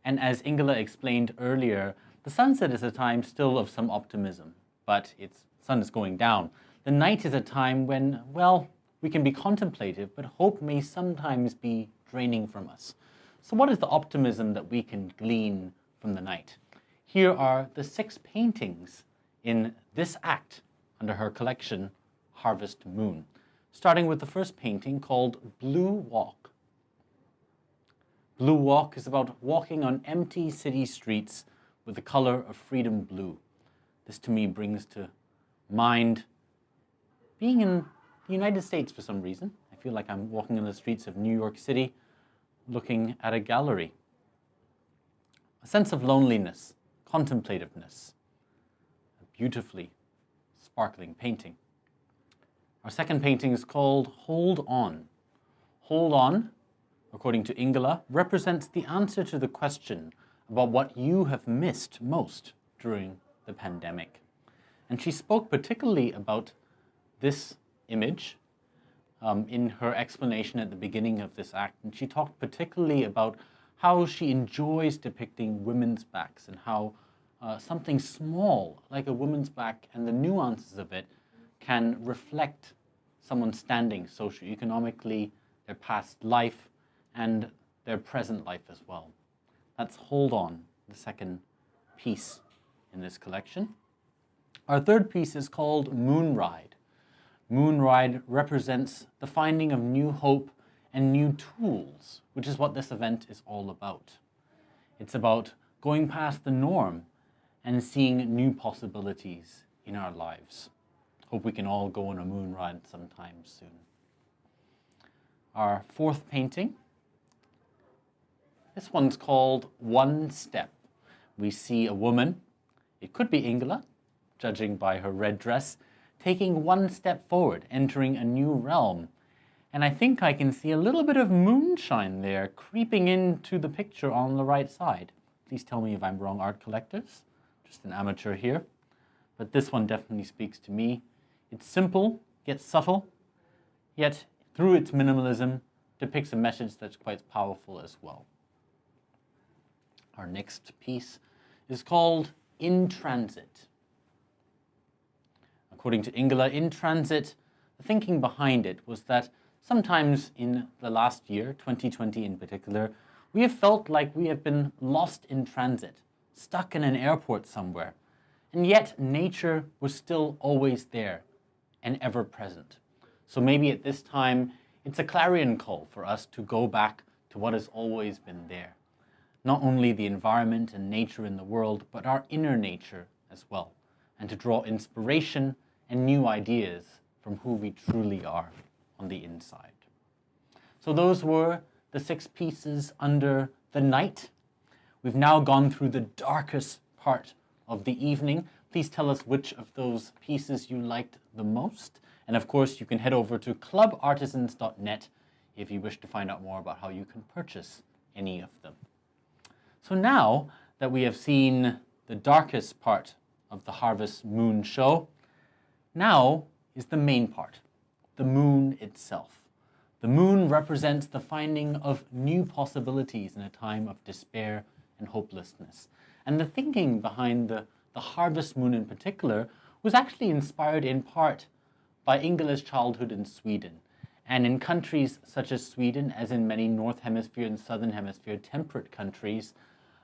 And as Ingela explained earlier, the sunset is a time still of some optimism, but its sun is going down. The night is a time when, well, we can be contemplative, but hope may sometimes be draining from us. So what is the optimism that we can glean from the night? Here are the 6 paintings in this act under her collection, Harvest Moon, starting with the first painting called Blue Walk. Blue Walk is about walking on empty city streets with the color of freedom blue. This to me brings to mind being in the United States for some reason. I feel like I'm walking in the streets of New York City looking at a gallery. A sense of loneliness, contemplativeness, a beautifully sparkling painting. Our second painting is called Hold On. Hold On, according to Ingela, represents the answer to the question about what you have missed most during the pandemic. And she spoke particularly about this image in her explanation at the beginning of this act. And she talked particularly about how she enjoys depicting women's backs and how something small like a woman's back and the nuances of it can reflect someone standing socioeconomically, their past life, and their present life as well. That's Hold On, the second piece in this collection. Our third piece is called Moonride. Moonride represents the finding of new hope and new tools, which is what this event is all about. It's about going past the norm and seeing new possibilities in our lives. Hope we can all go on a moon ride sometime soon. Our fourth painting, this one's called One Step. We see a woman, it could be Ingela, judging by her red dress, taking one step forward, entering a new realm. And I think I can see a little bit of moonshine there creeping into the picture on the right side. Please tell me if I'm wrong, art collectors. Just an amateur here. But this one definitely speaks to me. It's simple, yet subtle, yet through its minimalism, depicts a message that's quite powerful as well. Our next piece is called In Transit. According to Ingela, In Transit, the thinking behind it was that sometimes in the last year, 2020 in particular, we have felt like we have been lost in transit, stuck in an airport somewhere, and yet nature was still always there and ever present. So maybe at this time, it's a clarion call for us to go back to what has always been there. Not only the environment and nature in the world, but our inner nature as well, and to draw inspiration and new ideas from who we truly are on the inside. So those were the 6 pieces under the night. We've now gone through the darkest part of the evening. Please tell us which of those pieces you liked the most. And of course, you can head over to clubartisans.net if you wish to find out more about how you can purchase any of them. So now that we have seen the darkest part of the Harvest Moon show, now is the main part, the moon itself. The moon represents the finding of new possibilities in a time of despair and hopelessness. And the thinking behind the harvest moon in particular was actually inspired in part by Ingela's childhood in Sweden. And in countries such as Sweden, as in many North Hemisphere and Southern Hemisphere temperate countries,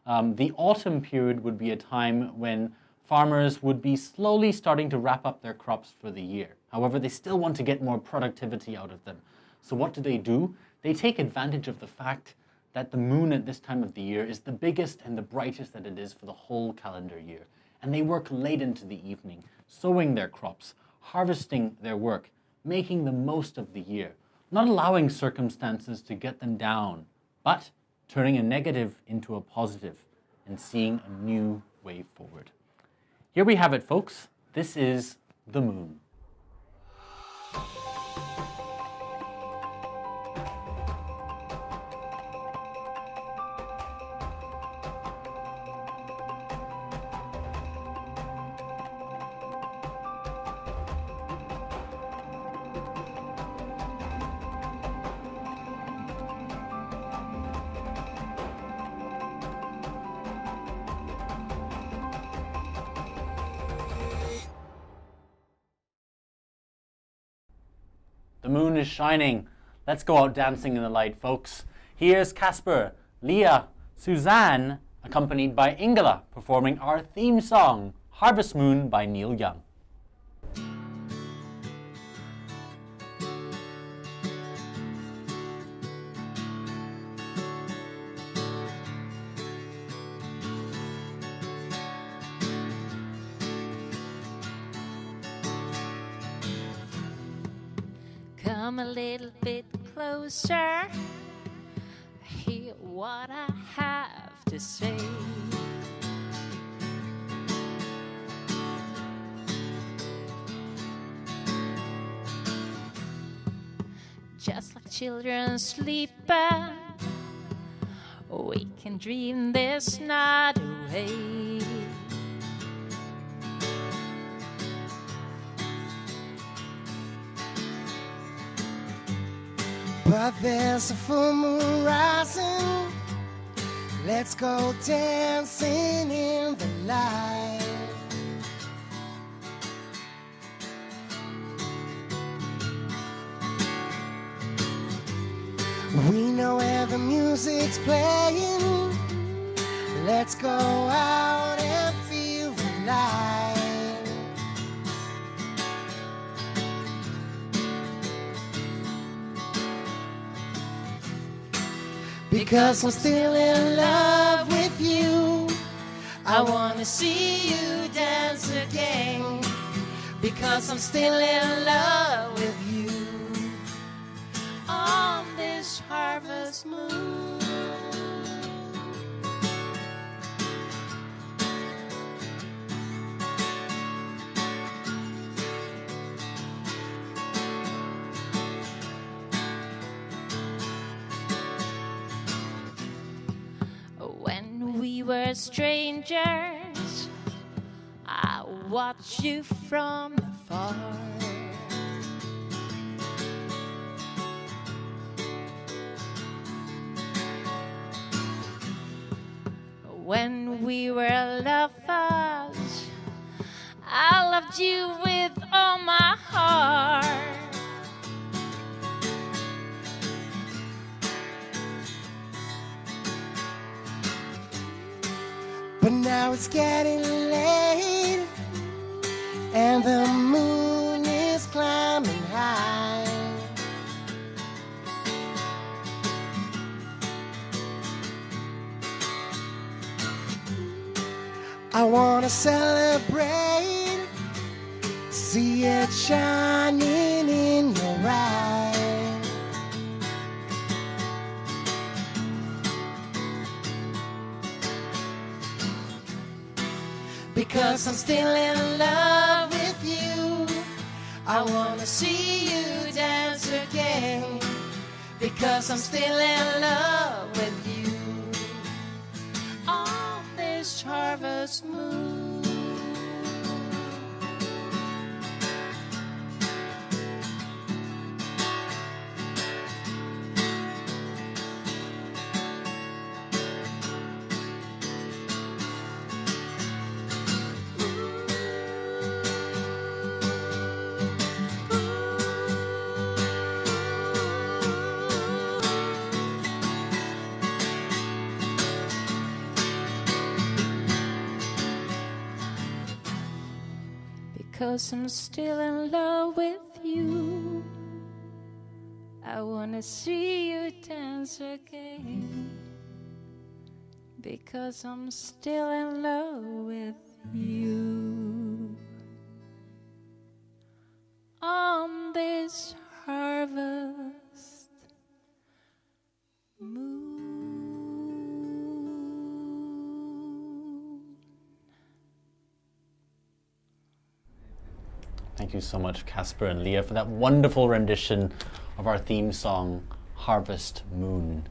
the autumn period would be a time when farmers would be slowly starting to wrap up their crops for the year. However, they still want to get more productivity out of them. So what do? They take advantage of the fact that the moon at this time of the year is the biggest and the brightest that it is for the whole calendar year. And they work late into the evening, sowing their crops, harvesting their work, making the most of the year, not allowing circumstances to get them down, but turning a negative into a positive and seeing a new way forward. Here we have it, folks. This is the moon. The moon is shining. Let's go out dancing in the light, folks. Here's Casper, Liew, Suzanne, accompanied by Ingela, performing our theme song, Harvest Moon by Neil Young. Come a little bit closer, hear what I have to say. Just like children sleeping, we can dream this night away. But there's a full moon rising. Let's go dancing in the light. We know where the music's playing. Let's go out and feel the light. Because I'm still in love with you. I wanna see you dance again. Because I'm still in love with you. On this harvest moon. When we were strangers, I watched you from afar. When we were lovers, I loved you with all my heart. But now it's getting late, and the moon is climbing high. I wanna celebrate, see it shining in your eyes. Because I'm still in love with you, I wanna see you dance again. Because I'm still in love with you on this harvest moon. Because I'm still in love with you, I wanna see you dance again. Because I'm still in love with you on this harvest moon. Thank you so much, Casper and Liew, for that wonderful rendition of our theme song, Harvest Moon.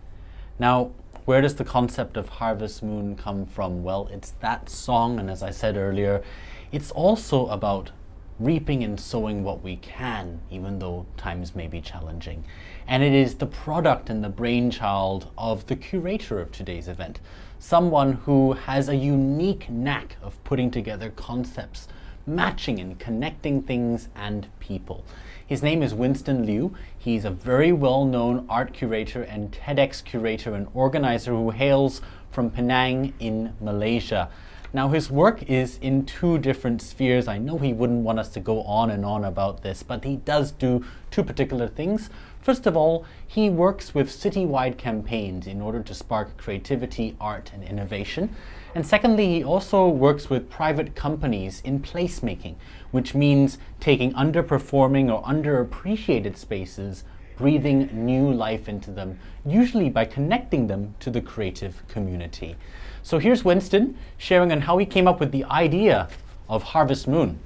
Now, where does the concept of Harvest Moon come from? Well, it's that song, and as I said earlier, it's also about reaping and sowing what we can, even though times may be challenging. And it is the product and the brainchild of the curator of today's event, someone who has a unique knack of putting together concepts, matching and connecting things and people. His name is Winston Liew. He's a very well-known art curator and TEDx curator and organizer who hails from Penang in Malaysia. Now, his work is in two different spheres. I know he wouldn't want us to go on and on about this, but he does do two particular things. First of all, he works with citywide campaigns in order to spark creativity, art, and innovation. And secondly, he also works with private companies in placemaking, which means taking underperforming or underappreciated spaces, breathing new life into them, usually by connecting them to the creative community. So here's Winston sharing on how he came up with the idea of Harvest Moon.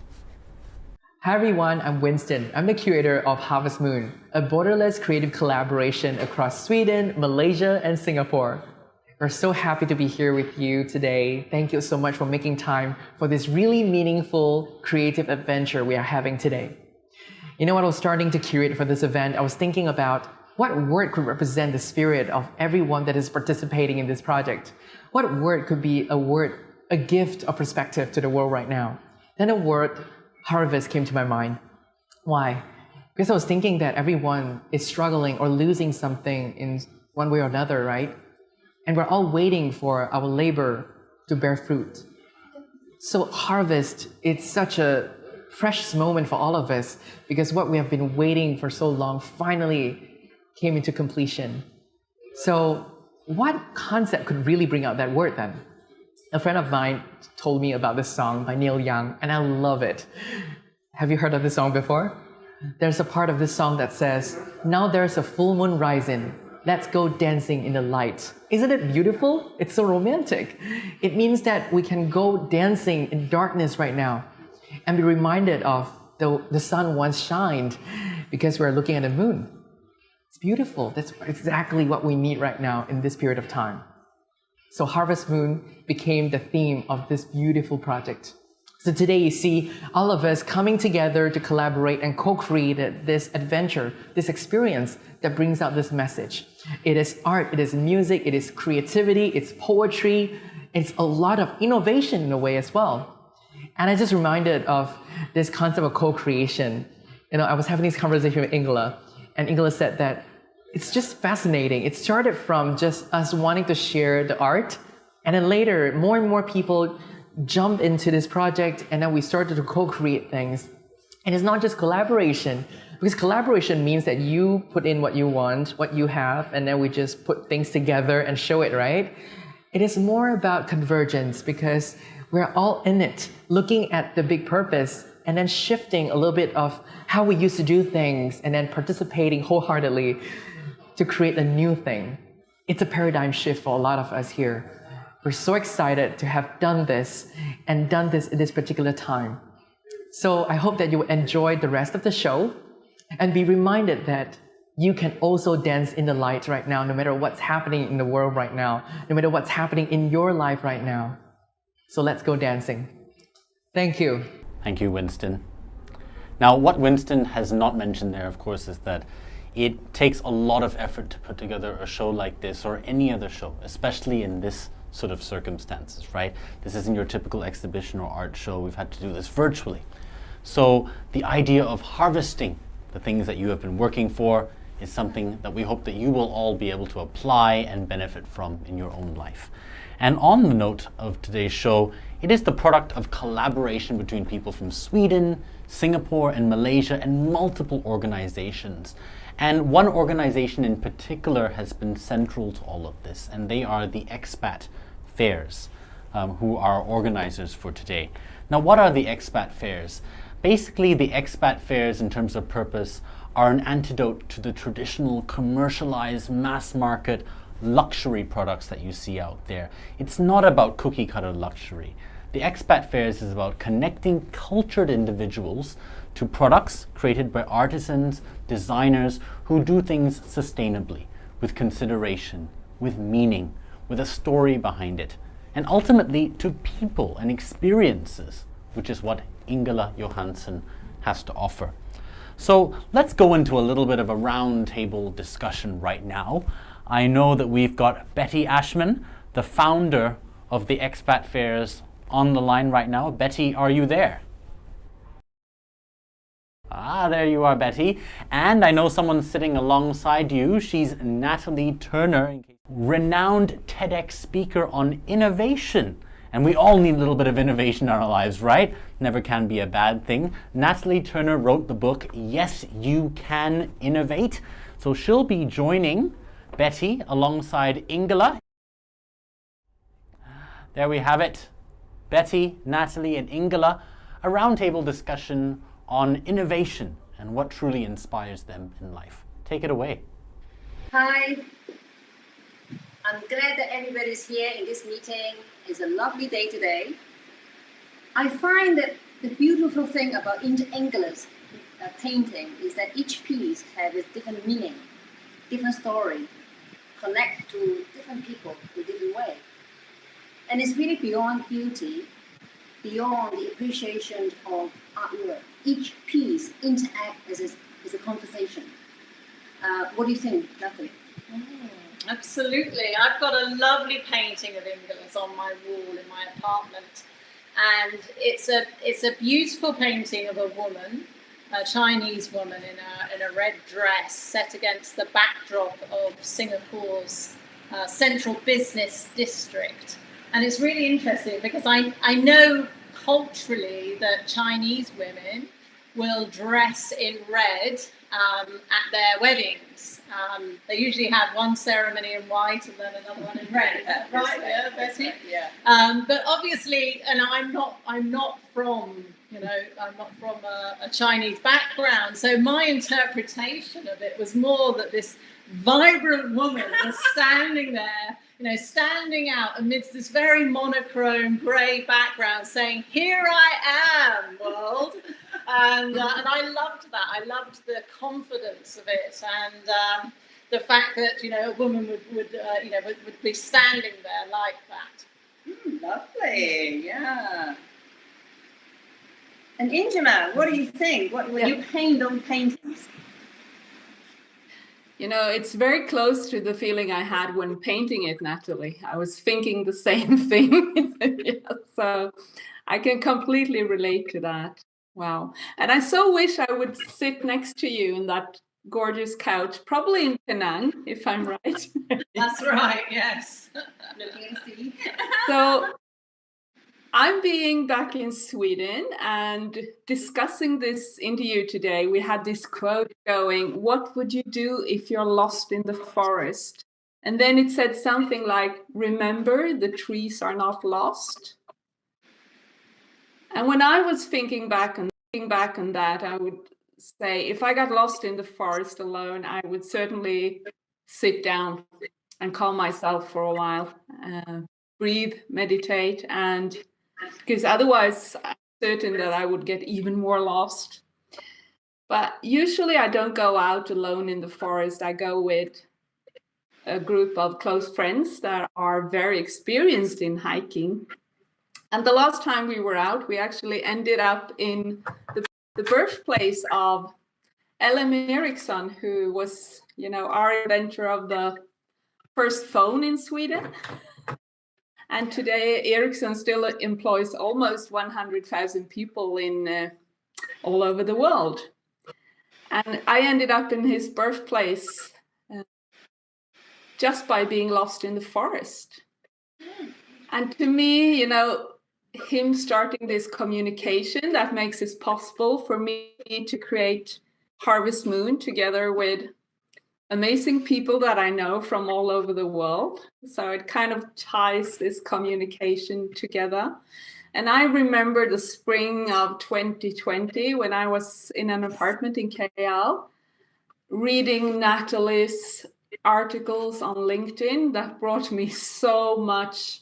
Hi everyone, I'm Winston. I'm the curator of Harvest Moon, a borderless creative collaboration across Sweden, Malaysia, and Singapore. We're so happy to be here with you today. Thank you so much for making time for this really meaningful creative adventure we are having today. You know what, I was starting to curate for this event, I was thinking about what word could represent the spirit of everyone that is participating in this project. What word could be a gift of perspective to the world right now? Then the word harvest came to my mind. Why? Because I was thinking that everyone is struggling or losing something in one way or another, right? And we're all waiting for our labor to bear fruit. So harvest, it's such a precious moment for all of us because what we have been waiting for so long finally came into completion. So what concept could really bring out that word then? A friend of mine told me about this song by Neil Young, and I love it. Have you heard of this song before? There's a part of this song that says, "Now there's a full moon rising. Let's go dancing in the light." Isn't it beautiful? It's so romantic. It means that we can go dancing in darkness right now and be reminded of the sun once shined because we're looking at the moon. It's beautiful. That's exactly what we need right now in this period of time. So Harvest Moon became the theme of this beautiful project. So today you see all of us coming together to collaborate and co-create this adventure, this experience that brings out this message. It is art, it is music, it is creativity, it's poetry, it's a lot of innovation in a way as well. And I just reminded of this concept of co-creation. You know, I was having this conversation with Ingela, and Ingela said that it's just fascinating. It started from just us wanting to share the art, and then later, more and more people jumped into this project, and then we started to co-create things. And it's not just collaboration, because collaboration means that you put in what you want, what you have, and then we just put things together and show it, right? It is more about convergence, because We're all in it, looking at the big purpose and then shifting a little bit of how we used to do things and then participating wholeheartedly to create a new thing. It's a paradigm shift for a lot of us here. We're so excited to have done this and done this in this particular time. So I hope that you will enjoy the rest of the show and be reminded that you can also dance in the light right now, no matter what's happening in the world right now, no matter what's happening in your life right now. So let's go dancing. Thank you. Thank you, Winston. Now, what Winston has not mentioned there, of course, is that it takes a lot of effort to put together a show like this or any other show, especially in this sort of circumstances, right? This isn't your typical exhibition or art show. We've had to do this virtually. So the idea of harvesting the things that you have been working for is something that we hope that you will all be able to apply and benefit from in your own life. And on the note of today's show, it is the product of collaboration between people from Sweden, Singapore, and Malaysia, and multiple organizations. And one organization in particular has been central to all of this, and they are the expat fairs, who are organizers for today. Now, what are the expat fairs? Basically, the expat fairs, in terms of purpose, are an antidote to the traditional commercialized mass market luxury products that you see out there. It's not about cookie cutter luxury. The expat fairs is about connecting cultured individuals to products created by artisans, designers who do things sustainably, with consideration, with meaning, with a story behind it, and ultimately to people and experiences, which is what Ingela Johansson has to offer. So let's go into a little bit of a roundtable discussion right now. I know that we've got Betty Ashman, the founder of the expat fairs, on the line right now. Betty, are you there? Ah, there you are, Betty. And I know someone sitting alongside you. She's Natalie Turner, renowned TEDx speaker on innovation. And we all need a little bit of innovation in our lives, right? Never can be a bad thing. Natalie Turner wrote the book, Yes, You Can Innovate. So she'll be joining Betty alongside Ingela. There we have it. Betty, Natalie, and Ingela, a roundtable discussion on innovation and what truly inspires them in life. Take it away. Hi, I'm glad that everybody's here in this meeting. It's a lovely day today. I find that the beautiful thing about Ingela's painting is that each piece has a different meaning, different story, connect to different people in a different way. And it's really beyond beauty, beyond the appreciation of artwork. Each piece interacts as a conversation. What do you think, Natalie? Absolutely. I've got a lovely painting of Ingela's on my wall in my apartment. And it's a beautiful painting of a woman, a Chinese woman in a red dress set against the backdrop of Singapore's central business district. And it's really interesting because I know culturally that Chinese women will dress in red at their weddings. They usually have one ceremony in white and then another one in red. Is that right? Yeah, Bessie? Yeah. But obviously, and I'm not from a Chinese background. So my interpretation of it was more that this vibrant woman was standing there, standing out amidst this very monochrome grey background saying, "Here I am, world." And I loved that. I loved the confidence of it and the fact that, a woman would be standing there like that. Lovely, yeah. And Ingela, what do you think? When you paint on paintings? It's very close to the feeling I had when painting it, Natalie. I was thinking the same thing. So I can completely relate to that. Wow. And I so wish I would sit next to you in that gorgeous couch, probably in Penang, if I'm right. That's right, yes. So I'm being back in Sweden and discussing this interview today. We had this quote going, "What would you do if you're lost in the forest?" And then it said something like, "Remember, the trees are not lost." And when I was thinking back on that, I would say if I got lost in the forest alone, I would certainly sit down and calm myself for a while, breathe, meditate, and because otherwise I'm certain that I would get even more lost. But usually I don't go out alone in the forest. I go with a group of close friends that are very experienced in hiking. And the last time we were out, we actually ended up in the birthplace of L.M. Ericsson, who was, our inventor of the first phone in Sweden. And today, Ericsson still employs almost 100,000 people in all over the world. And I ended up in his birthplace just by being lost in the forest. And to me, him starting this communication that makes it possible for me to create Harvest Moon together with amazing people that I know from all over the world. So it kind of ties this communication together. And I remember the spring of 2020 when I was in an apartment in KL, reading Natalie's articles on LinkedIn that brought me so much,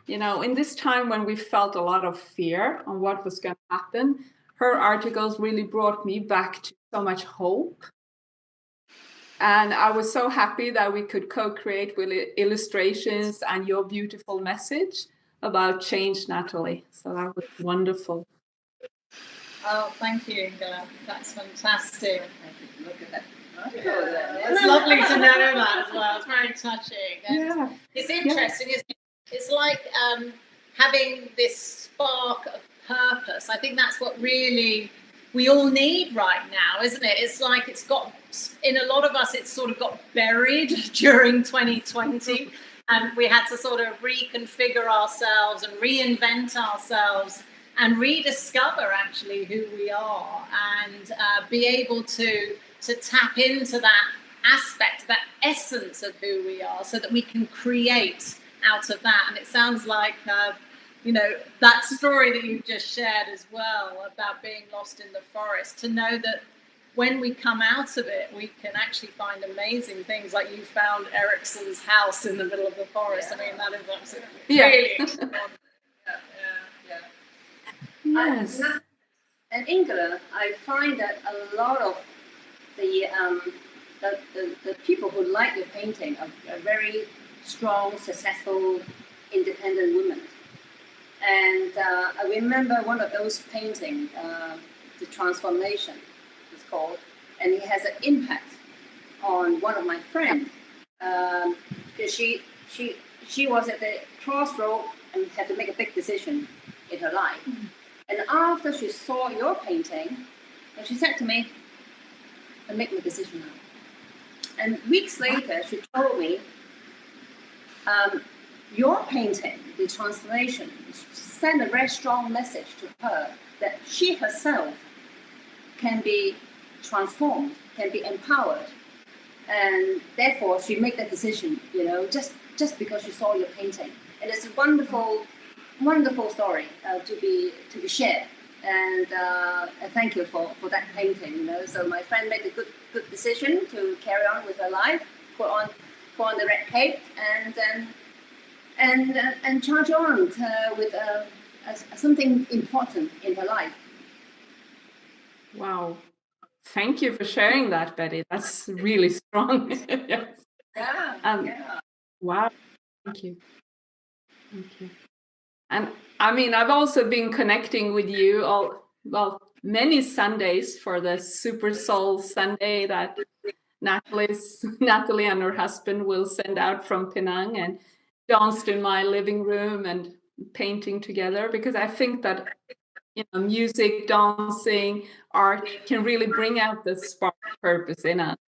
in this time when we felt a lot of fear on what was going to happen. Her articles really brought me back to so much hope. And I was so happy that we could co-create with illustrations and your beautiful message about change, Natalie. So that was wonderful. Oh, thank you, Inga. That's fantastic. Look at that. It's lovely to know that as well. It's very touching. And it's interesting, isn't it? It's like having this spark of purpose. I think that's what really we all need right now, isn't it? It's like it's got, in a lot of us, it's sort of got buried during 2020. And we had to sort of reconfigure ourselves and reinvent ourselves and rediscover actually who we are and be able to tap into that aspect, that essence of who we are so that we can create out of that. And it sounds like, that story that you just shared as well about being lost in the forest, to know that when we come out of it, we can actually find amazing things, like you found Ericsson's house in the middle of the forest. I mean, that is absolutely really extraordinary. Yes. And Inga, I find that a lot of the people who like your painting are very strong, successful, independent women. And I remember one of those paintings, The Transformation, it's called, and it has an impact on one of my friends. Because she was at the crossroad and had to make a big decision in her life. Mm-hmm. And after she saw your painting, and she said to me, I make my decision now. And weeks later, she told me, your painting, The Transformation, sent a very strong message to her that she herself can be transformed, can be empowered. And therefore, she made that decision, just because she saw your painting. And it's a wonderful, wonderful story to be shared. And thank you for that painting. So my friend made a good decision to carry on with her life, put on the red cape, and charge on with something important in her life. Wow. Thank you for sharing that, Betty. That's really strong. Yes. Yeah. Wow. Thank you. And I mean, I've also been connecting with you many Sundays for the Super Soul Sunday that Natalie and her husband will send out from Penang, and danced in my living room and painting together, because I think that music, dancing, art can really bring out the spark of purpose in us.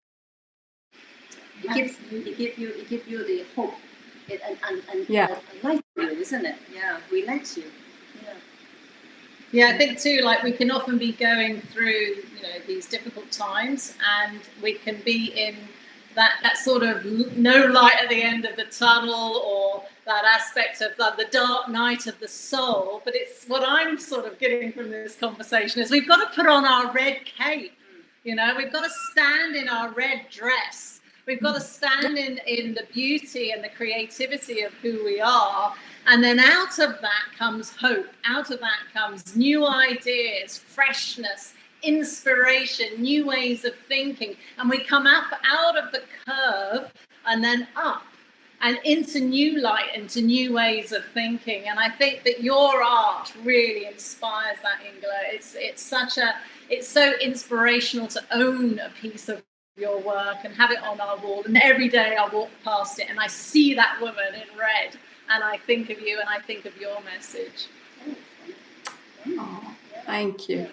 It gives you the hope and light you, isn't it? Yeah, relax you. Yeah, I think too, like we can often be going through, these difficult times, and we can be in that sort of no light at the end of the tunnel, or that aspect of the dark night of the soul. But it's what I'm sort of getting from this conversation is we've got to put on our red cape, you know, we've got to stand in our red dress. We've got to stand in the beauty and the creativity of who we are. And then out of that comes hope. Out of that comes new ideas, freshness, inspiration, new ways of thinking. And we come up out of the curve and then up and into new light, into new ways of thinking. And I think that your art really inspires that, Ingela. It's so inspirational to own a piece of your work and have it on our wall. And every day I walk past it and I see that woman in red and I think of you and I think of your message. Oh, thank you.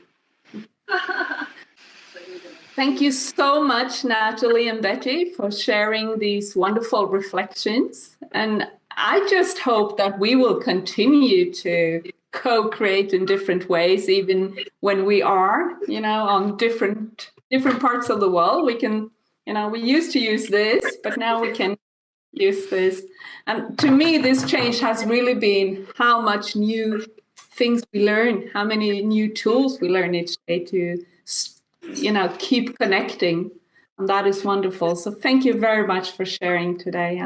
Thank you so much, Natalie and Betty, for sharing these wonderful reflections. And I just hope that we will continue to co-create in different ways, even when we are, on different parts of the world. We can, we used to use this, but now we can use this. And to me, this change has really been how much new things we learn, how many new tools we learn each day to, keep connecting. And that is wonderful. So thank you very much for sharing today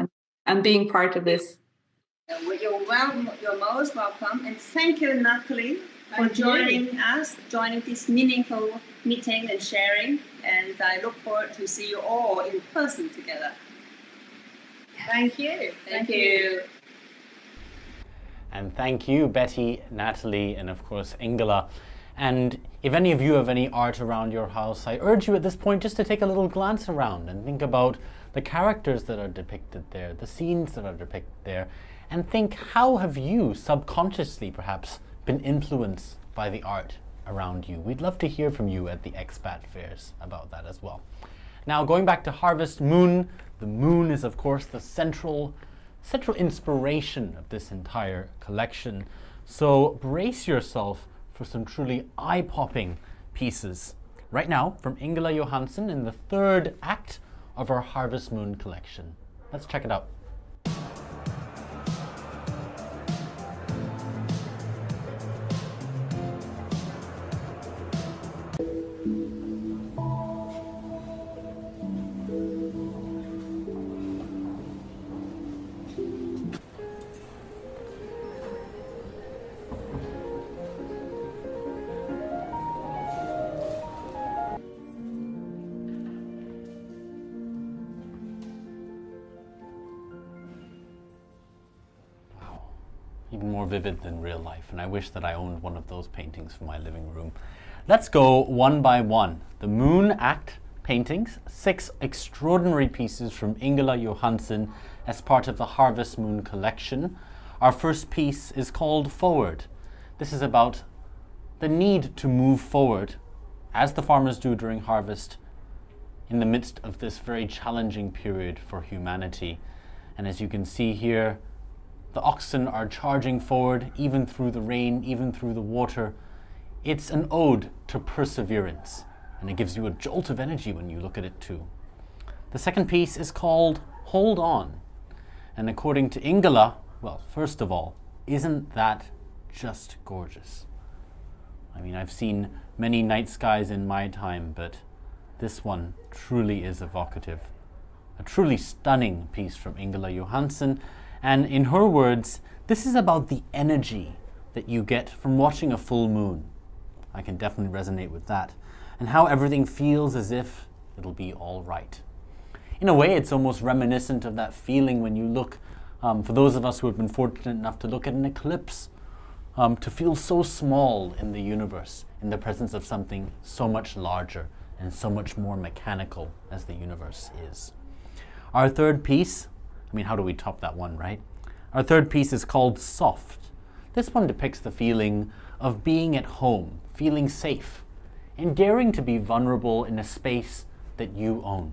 and being part of this. You're most welcome. And thank you, Natalie, for joining us, joining this meaningful meeting and sharing. And I look forward to see you all in person together. Thank you. Thank you. And thank you, Betty, Natalie, and of course, Ingela. And if any of you have any art around your house, I urge you at this point just to take a little glance around and think about the characters that are depicted there, the scenes that are depicted there, and think, how have you subconsciously perhaps been influenced by the art around you? We'd love to hear from you at the expat fairs about that as well. Now, going back to Harvest Moon, the moon is of course the central inspiration of this entire collection. So brace yourself for some truly eye-popping pieces. Right now, from Ingela Johansson in the third act of our Harvest Moon collection. Let's check it out. Even more vivid than real life, and I wish that I owned one of those paintings for my living room. Let's go one by one. The Moon Act paintings, 6 extraordinary pieces from Ingela Johansson as part of the Harvest Moon collection. Our first piece is called Forward. This is about the need to move forward, as the farmers do during harvest, in the midst of this very challenging period for humanity. And as you can see here, the oxen are charging forward, even through the rain, even through the water. It's an ode to perseverance, and it gives you a jolt of energy when you look at it too. The second piece is called Hold On. And according to Ingela, well, first of all, isn't that just gorgeous? I mean, I've seen many night skies in my time, but this one truly is evocative. A truly stunning piece from Ingela Johansson. And in her words, this is about the energy that you get from watching a full moon. I can definitely resonate with that. And how everything feels as if it'll be all right. In a way, it's almost reminiscent of that feeling when you look, for those of us who have been fortunate enough to look at an eclipse, to feel so small in the universe, in the presence of something so much larger and so much more mechanical as the universe is. Our third piece, I mean, how do we top that one, right? Our third piece is called Soft. This one depicts the feeling of being at home, feeling safe, and daring to be vulnerable in a space that you own.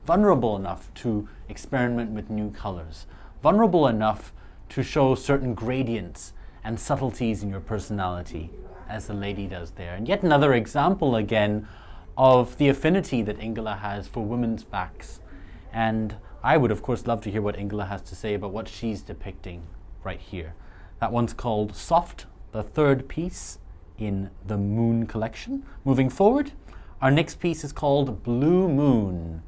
Vulnerable enough to experiment with new colors. Vulnerable enough to show certain gradients and subtleties in your personality, as the lady does there. And yet another example again of the affinity that Ingela has for women's backs And I would, of course, love to hear what Ingela has to say about what she's depicting right here. That one's called Soft, the third piece in the Moon collection. Moving forward, our next piece is called Blue Moon.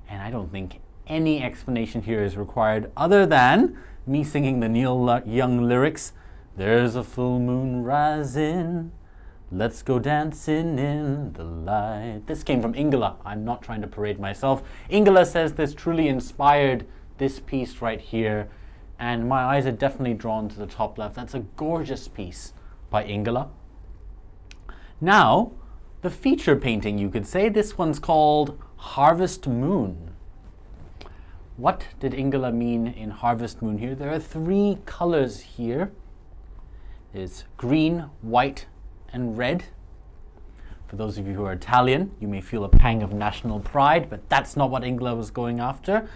And I don't think any explanation here is required other than me singing the Neil Young lyrics. There's a full moon rising, let's go dancing in the light. This came from Ingela. I'm not trying to parade myself. Ingela says this truly inspired this piece right here, and my eyes are definitely drawn to the top left. That's a gorgeous piece by Ingela. Now, the feature painting, you could say. This one's called Harvest Moon. What did Ingela mean in Harvest Moon here? There are three colors here. There's green, white, and red. For those of you who are Italian, you may feel a pang of national pride, but that's not what Ingela was going after.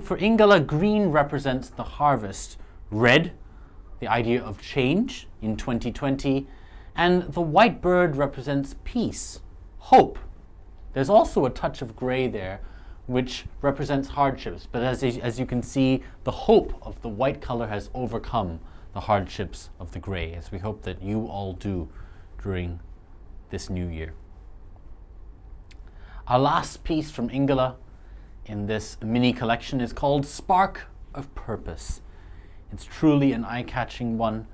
For Ingela, green represents the harvest. Red, the idea of change in 2020. And the white bird represents peace, hope. There's also a touch of gray there, which represents hardships. But as you can see, the hope of the white color has overcome the hardships of the gray, as we hope that you all do during this new year. Our last piece from Ingela in this mini collection is called Spark of Purpose. It's truly an eye-catching one,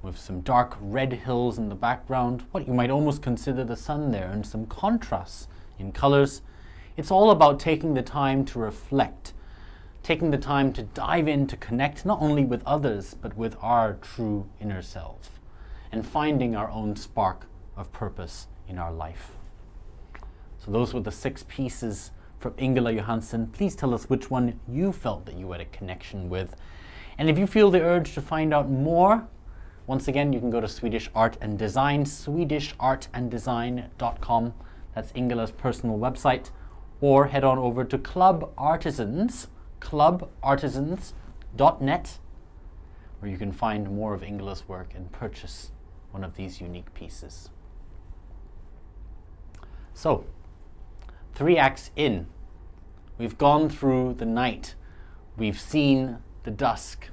with some dark red hills in the background, what you might almost consider the sun there, and some contrasts in colors. It's all about taking the time to reflect, taking the time to dive in, to connect not only with others, but with our true inner self, and finding our own spark of purpose in our life. So those were the 6 pieces from Ingela Johansson. Please tell us which one you felt that you had a connection with. And if you feel the urge to find out more, once again, you can go to Swedish Art and Design, swedishartanddesign.com. That's Ingela's personal website. Or head on over to clubartisans.net, where you can find more of Ingela's work and purchase one of these unique pieces. So, 3 acts in. We've gone through the night. We've seen the dusk.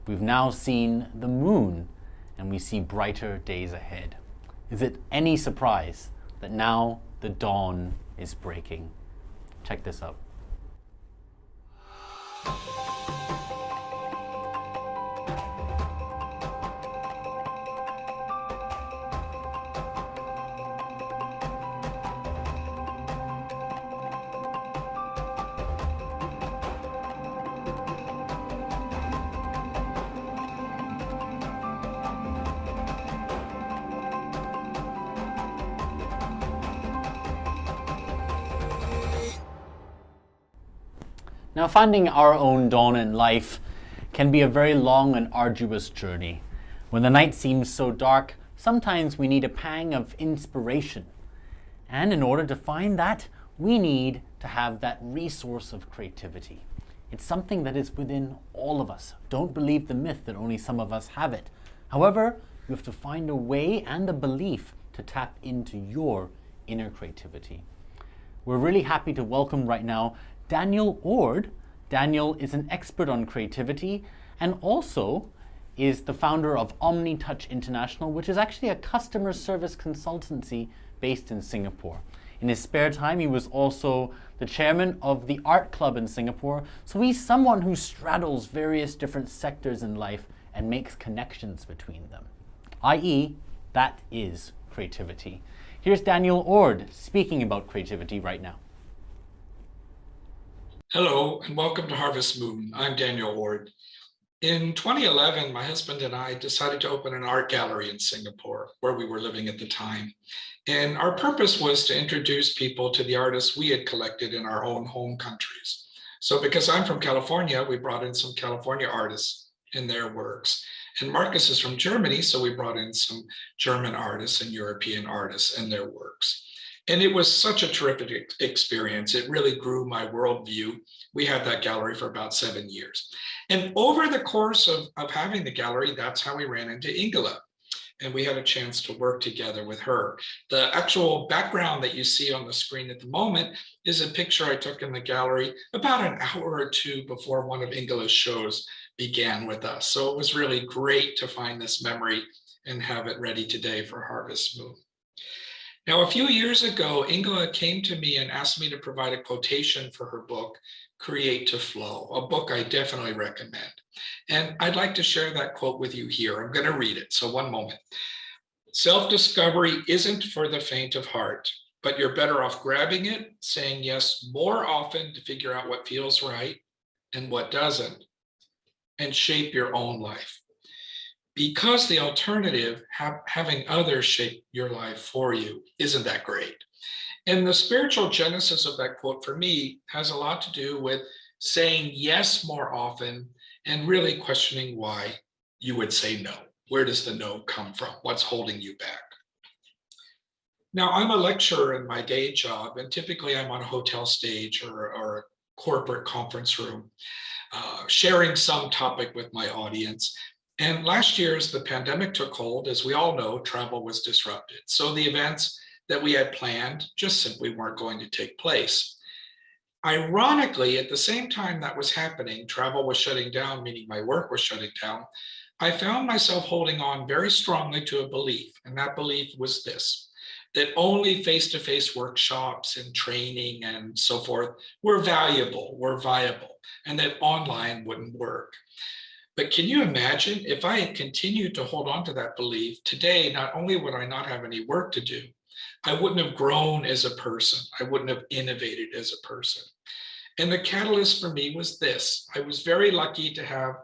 We've now seen the moon, and we see brighter days ahead. Is it any surprise that now the dawn is breaking? Check this out. Now, finding our own dawn in life can be a very long and arduous journey. When the night seems so dark, sometimes we need a pang of inspiration. And in order to find that, we need to have that resource of creativity. It's something that is within all of us. Don't believe the myth that only some of us have it. However, you have to find a way and a belief to tap into your inner creativity. We're really happy to welcome right now Daniel Ord. Daniel is an expert on creativity and also is the founder of OmniTouch International, which is actually a customer service consultancy based in Singapore. In his spare time, he was also the chairman of the art club in Singapore. So he's someone who straddles various different sectors in life and makes connections between them, i.e., that is creativity. Here's Daniel Ord speaking about creativity right now. Hello, and welcome to Harvest Moon. I'm Daniel Ord. In 2011, my husband and I decided to open an art gallery in Singapore, where we were living at the time. And our purpose was to introduce people to the artists we had collected in our own home countries. So because I'm from California, we brought in some California artists and their works. And Marcus is from Germany, so we brought in some German artists and European artists and their works. And it was such a terrific experience. It really grew my worldview. We had that gallery for about 7 years. And over the course of having the gallery, that's how we ran into Ingela. and we had a chance to work together with her. The actual background that you see on the screen at the moment is a picture I took in the gallery about an hour or two before one of Ingela's shows began with us. So it was really great to find this memory and have it ready today for Harvest Moon. Now, a few years ago, Ingela came to me and asked me to provide a quotation for her book, Create to Flow, a book I definitely recommend. And I'd like to share that quote with you here. I'm going to read it, so one moment. Self-discovery isn't for the faint of heart, but you're better off grabbing it, saying yes more often to figure out what feels right and what doesn't, and shape your own life. Because the alternative, having others shape your life for you, isn't that great? And the spiritual genesis of that quote for me has a lot to do with saying yes more often and really questioning why you would say no. Where does the no come from? What's holding you back? Now, I'm a lecturer in my day job, and typically I'm on a hotel stage or a corporate conference room, sharing some topic with my audience. And last year, as the pandemic took hold, as we all know, travel was disrupted. So the events that we had planned just simply weren't going to take place. Ironically, at the same time that was happening, travel was shutting down, meaning my work was shutting down. I found myself holding on very strongly to a belief, and that belief was this, that only face-to-face workshops and training and so forth were valuable, were viable, and that online wouldn't work. But can you imagine if I had continued to hold on to that belief today, not only would I not have any work to do, I wouldn't have grown as a person. I wouldn't have innovated as a person. And the catalyst for me was this. I was very lucky to have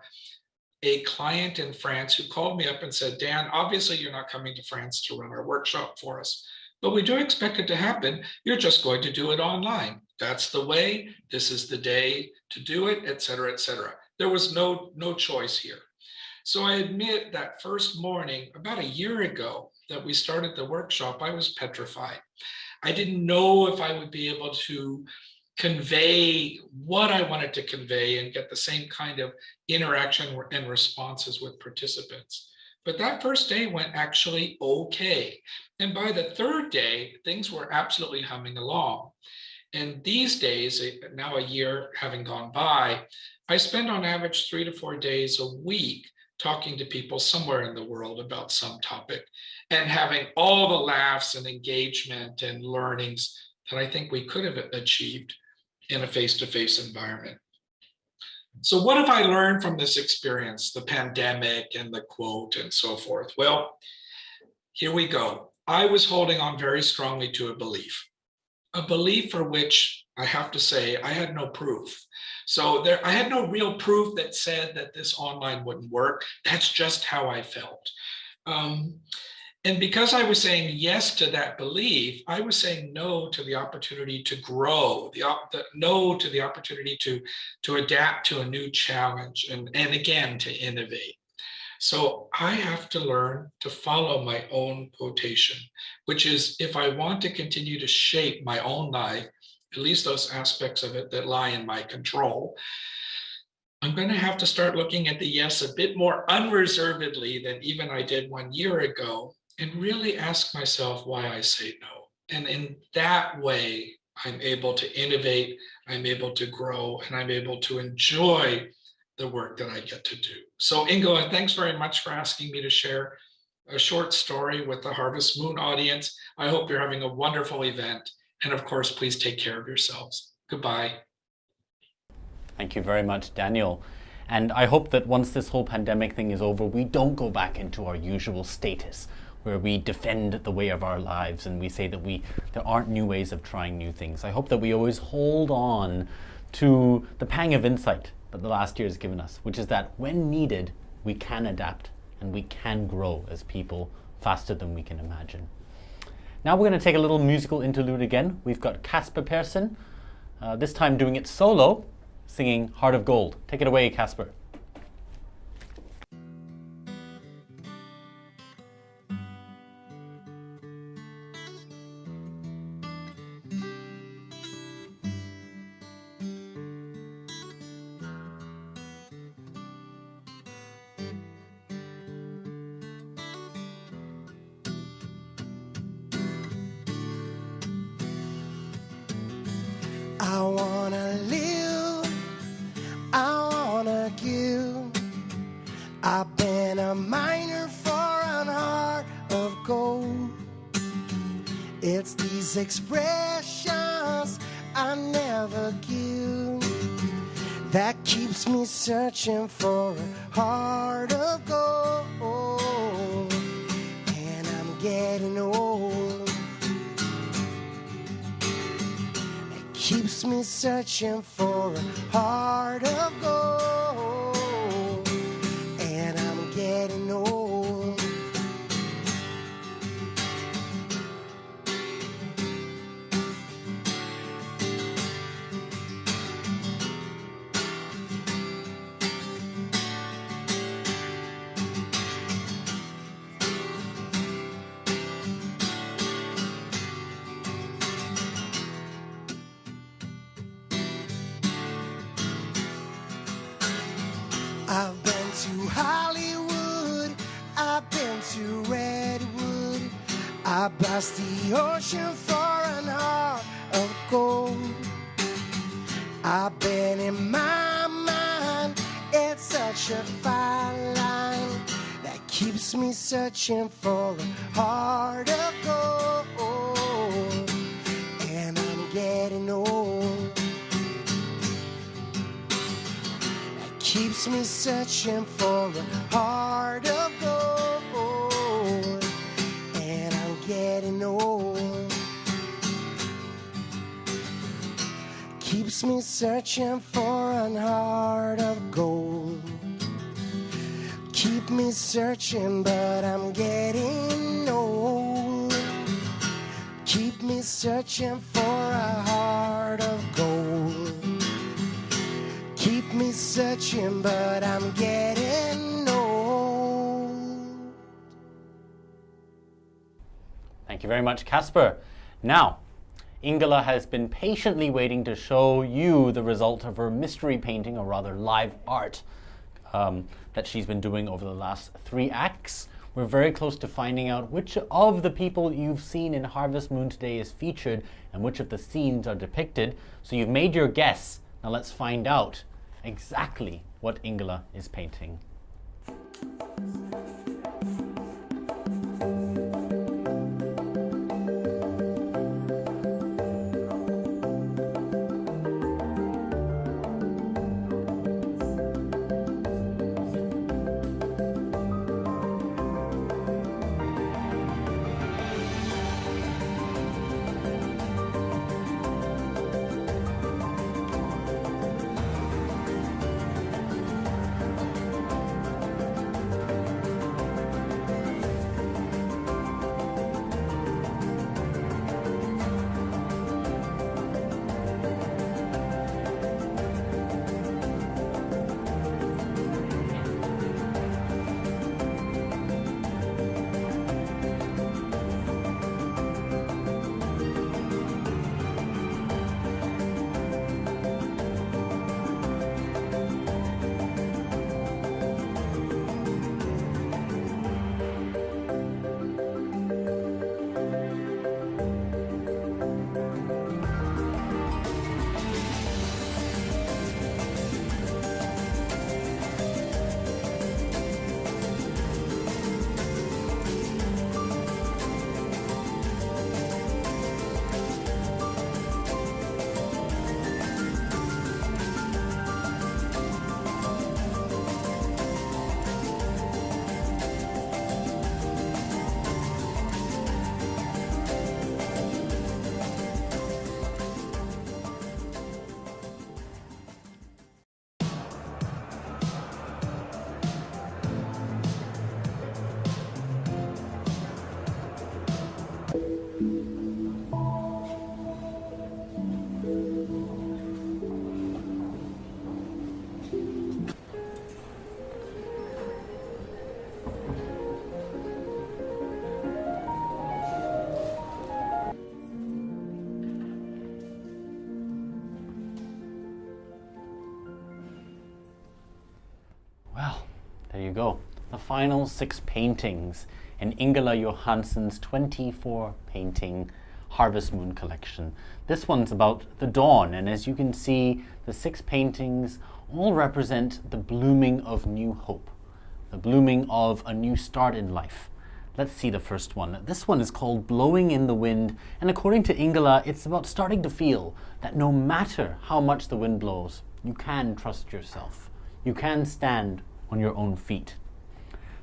a client in France who called me up and said, Dan, obviously you're not coming to France to run our workshop for us, but we do expect it to happen. You're just going to do it online. That's the way. This is the day to do it, et cetera, et cetera. There was no choice here. So I admit that first morning, about a year ago that we started the workshop, I was petrified. I didn't know if I would be able to convey what I wanted to convey and get the same kind of interaction and responses with participants. But that first day went actually okay. And by the third day, things were absolutely humming along. And these days, now a year having gone by, I spend on average 3 to 4 days a week talking to people somewhere in the world about some topic and having all the laughs and engagement and learnings that I think we could have achieved in a face-to-face environment. So what have I learned from this experience, the pandemic and the quote and so forth? Well, here we go. I was holding on very strongly to a belief for which I have to say I had no proof. So I had no real proof that said that this online wouldn't work. That's just how I felt. And because I was saying yes to that belief, I was saying no to the opportunity to grow, no to the opportunity to adapt to a new challenge and again, to innovate. So I have to learn to follow my own quotation, which is if I want to continue to shape my own life, at least those aspects of it that lie in my control, I'm going to have to start looking at the yes a bit more unreservedly than even I did 1 year ago, and really ask myself why I say no. And in that way, I'm able to innovate, I'm able to grow, and I'm able to enjoy the work that I get to do. So Ingela, thanks very much for asking me to share a short story with the Harvest Moon audience. I hope you're having a wonderful event. And of course, please take care of yourselves. Goodbye. Thank you very much, Daniel. And I hope that once this whole pandemic thing is over, we don't go back into our usual status where we defend the way of our lives and we say that there aren't new ways of trying new things. I hope that we always hold on to the pang of insight that the last year has given us, which is that when needed, we can adapt and we can grow as people faster than we can imagine. Now we're going to take a little musical interlude again. We've got Casper Persson, this time doing it solo, singing Heart of Gold. Take it away, Casper. It's these expressions I never give that keeps me searching for a heart of gold. And I'm getting old. It keeps me searching for a heart of gold. And I'm getting old. I've been to Hollywood, I've been to Redwood, I blast the ocean for an heart of gold. I've been in my mind, it's such a fine line that keeps me searching for a heart of gold. And I'm getting old. Keeps me searching for a heart of gold. And I'm getting old. Keeps me searching for a heart of gold. Keep me searching, but I'm getting old. Keep me searching for a heart of gold. Keep me searching, but I'm getting old. Thank you very much, Casper. Now, Ingela has been patiently waiting to show you the result of her mystery painting, or rather live art, that she's been doing over the last 3 acts. We're very close to finding out which of the people you've seen in Harvest Moon today is featured and which of the scenes are depicted. So you've made your guess. Now let's find out exactly what Ingela is painting. Well, there you go. The final 6 paintings in Ingela Johansson's 24 painting Harvest Moon collection. This one's about the dawn, and as you can see, the 6 paintings all represent the blooming of new hope, the blooming of a new start in life. Let's see the first one. This one is called Blowing in the Wind, and according to Ingela, it's about starting to feel that no matter how much the wind blows, you can trust yourself. You can stand on your own feet.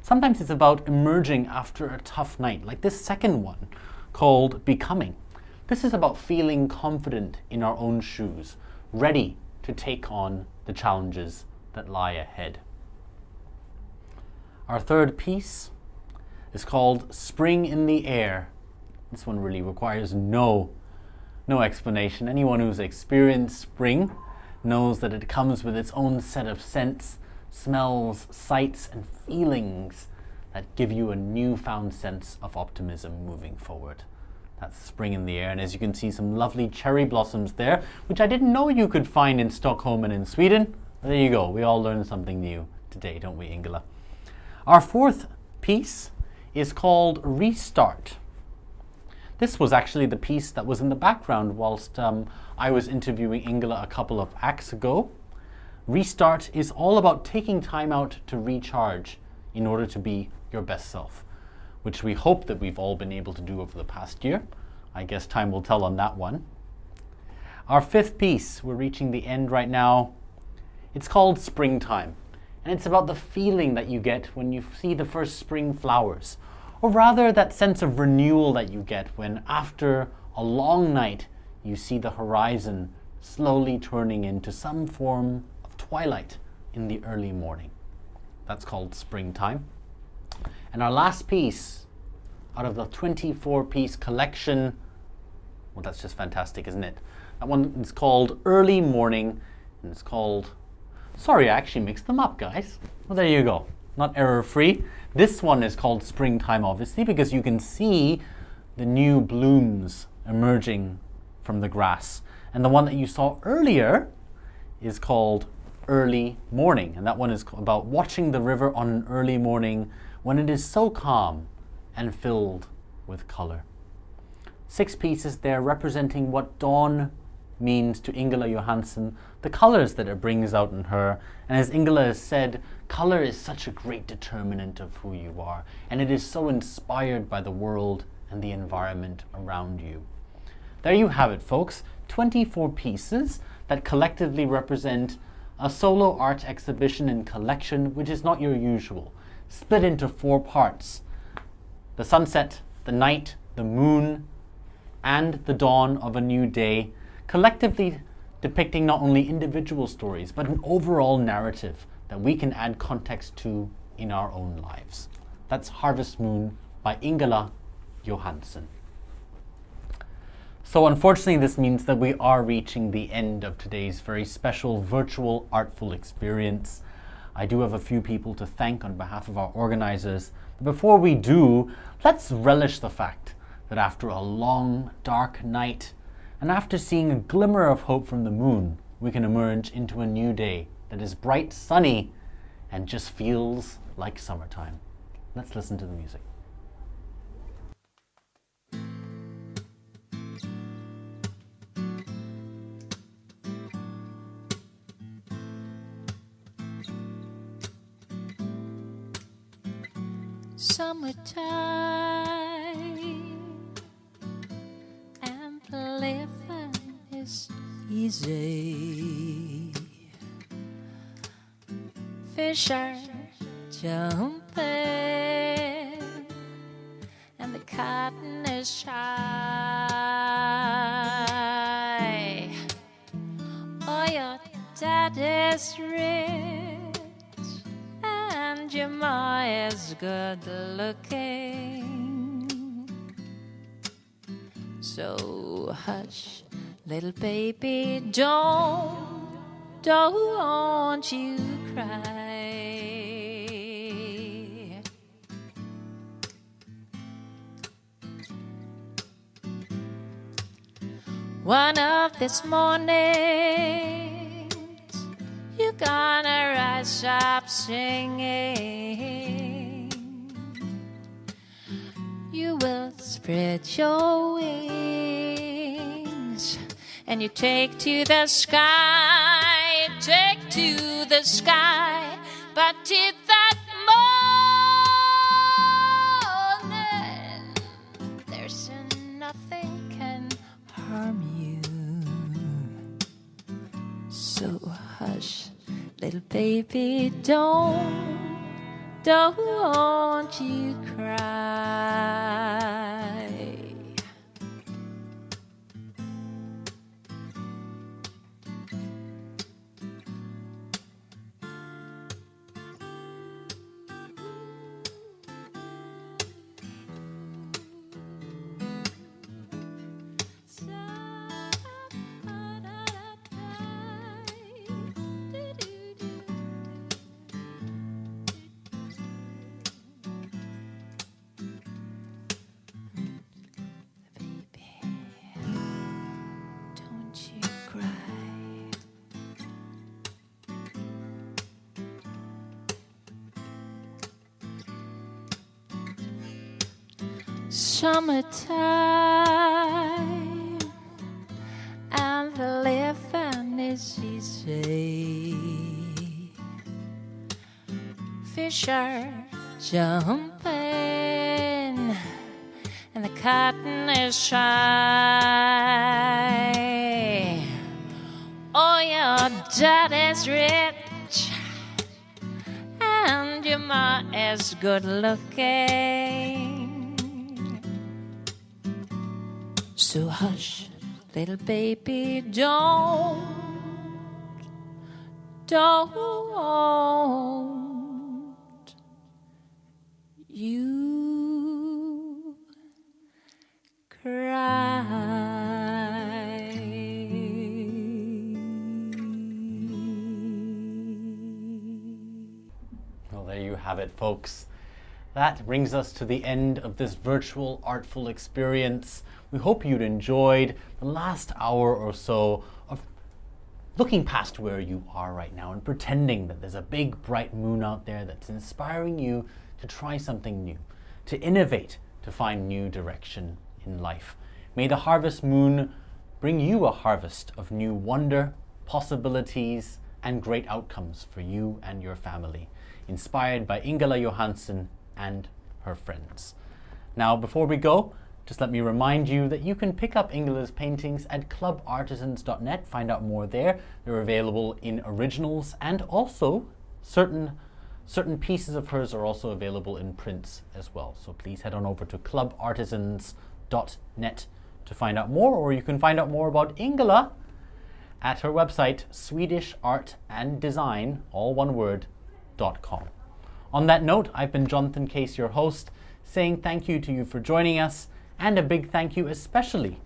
Sometimes it's about emerging after a tough night, like this second one called Becoming. This is about feeling confident in our own shoes, ready to take on the challenges that lie ahead. Our third piece is called Spring in the Air. This one really requires no explanation. Anyone who's experienced spring knows that it comes with its own set of scents, smells, sights, and feelings that give you a newfound sense of optimism moving forward. That's spring in the air, and as you can see, some lovely cherry blossoms there, which I didn't know you could find in Stockholm and in Sweden. There you go, we all learned something new today, don't we, Ingela? Our fourth piece is called Restart. This was actually the piece that was in the background whilst I was interviewing Ingela a couple of acts ago. Restart is all about taking time out to recharge in order to be your best self, which we hope that we've all been able to do over the past year. I guess time will tell on that one. Our fifth piece, we're reaching the end right now. It's called Springtime, and it's about the feeling that you get when you see the first spring flowers, or rather that sense of renewal that you get when after a long night you see the horizon slowly turning into some form of twilight in the early morning. That's called Springtime. And our last piece out of the 24-piece collection, well, that's just fantastic, isn't it? That one is called Early Morning, and it's called, sorry, I actually mixed them up, guys. Well, there you go, not error-free. This one is called Springtime, obviously, because you can see the new blooms emerging from the grass. And the one that you saw earlier is called Early Morning, and that one is about watching the river on an early morning when it is so calm and filled with color. 6 pieces there representing what dawn means to Ingela Johansson, the colors that it brings out in her. And as Ingela has said, color is such a great determinant of who you are, and it is so inspired by the world and the environment around you. There you have it, folks, 24 pieces that collectively represent a solo art exhibition and collection which is not your usual, split into 4 parts: the sunset, the night, the moon, and the dawn of a new day, collectively depicting not only individual stories, but an overall narrative that we can add context to in our own lives. That's Harvest Moon by Ingela Johansson. So unfortunately, this means that we are reaching the end of today's very special virtual artful experience. I do have a few people to thank on behalf of our organizers. But before we do, let's relish the fact that after a long, dark night, and after seeing a glimmer of hope from the moon, we can emerge into a new day that is bright, sunny, and just feels like summertime. Let's listen to the music. Summertime and the living is easy. Fish are jumping and the cotton is high. Oh, your daddy's rich and your ma is good looking. So hush, little baby, don't you cry. One of these mornings you're gonna rise up singing. You will spread your wings and you take to the sky, take to the sky. But in that morning Little baby, don't you cry. Summertime and the living is easy. Fish are jumping and the cotton is shy. Oh, your dad is rich and your ma is good looking. So hush, little baby, don't you cry. Well, there you have it, folks. That brings us to the end of this virtual artful experience. We hope you'd enjoyed the last hour or so of looking past where you are right now and pretending that there's a big bright moon out there that's inspiring you to try something new, to innovate, to find new direction in life. May the harvest moon bring you a harvest of new wonder, possibilities, and great outcomes for you and your family, inspired by Ingela Johansson and her friends. Now, before we go, just let me remind you that you can pick up Ingela's paintings at clubartisans.net. Find out more there. They're available in originals, and also certain pieces of hers are also available in prints as well. So please head on over to clubartisans.net to find out more, or you can find out more about Ingela at her website, swedishartanddesign, all one word, .com. On that note, I've been Jonathan Case, your host, saying thank you to you for joining us, and a big thank you especially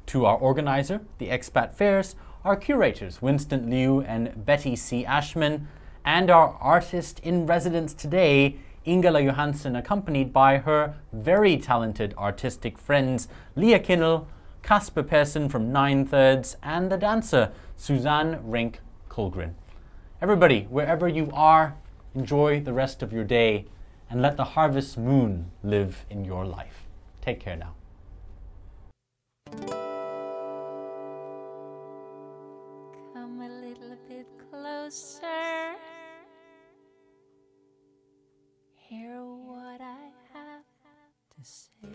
to our organizer, the Expat Fairs, our curators, Winston, Liew, and Betty C. Ashman, and our artist in residence today, Ingela Johansson, accompanied by her very talented artistic friends, Leah Kinnell, Kasper Persson from 9/3, and the dancer, Suzanne Rink Kulgren. Everybody, wherever you are, enjoy the rest of your day and let the harvest moon live in your life. Take care now. Come a little bit closer. Hear what I have to say.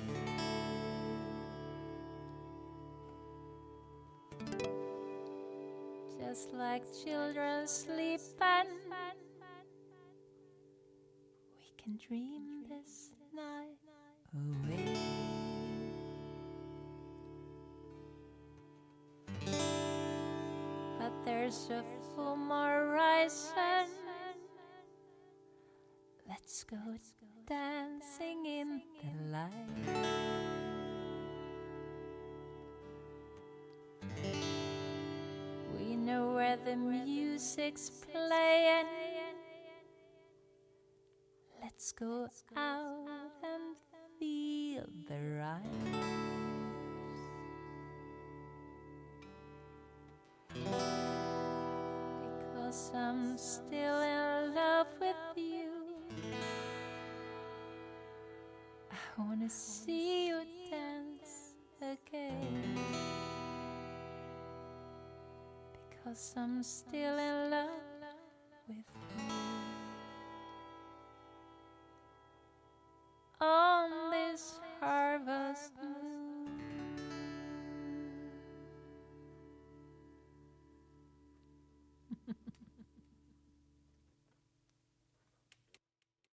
Just like children sleeping, we can dream this night away. But there's a full more rising. Let's go dancing in the light. We know where the music's playing. Let's go out and feel the rise. Because I'm still in love with you. I wanna see you dance again. Because I'm still in love with you.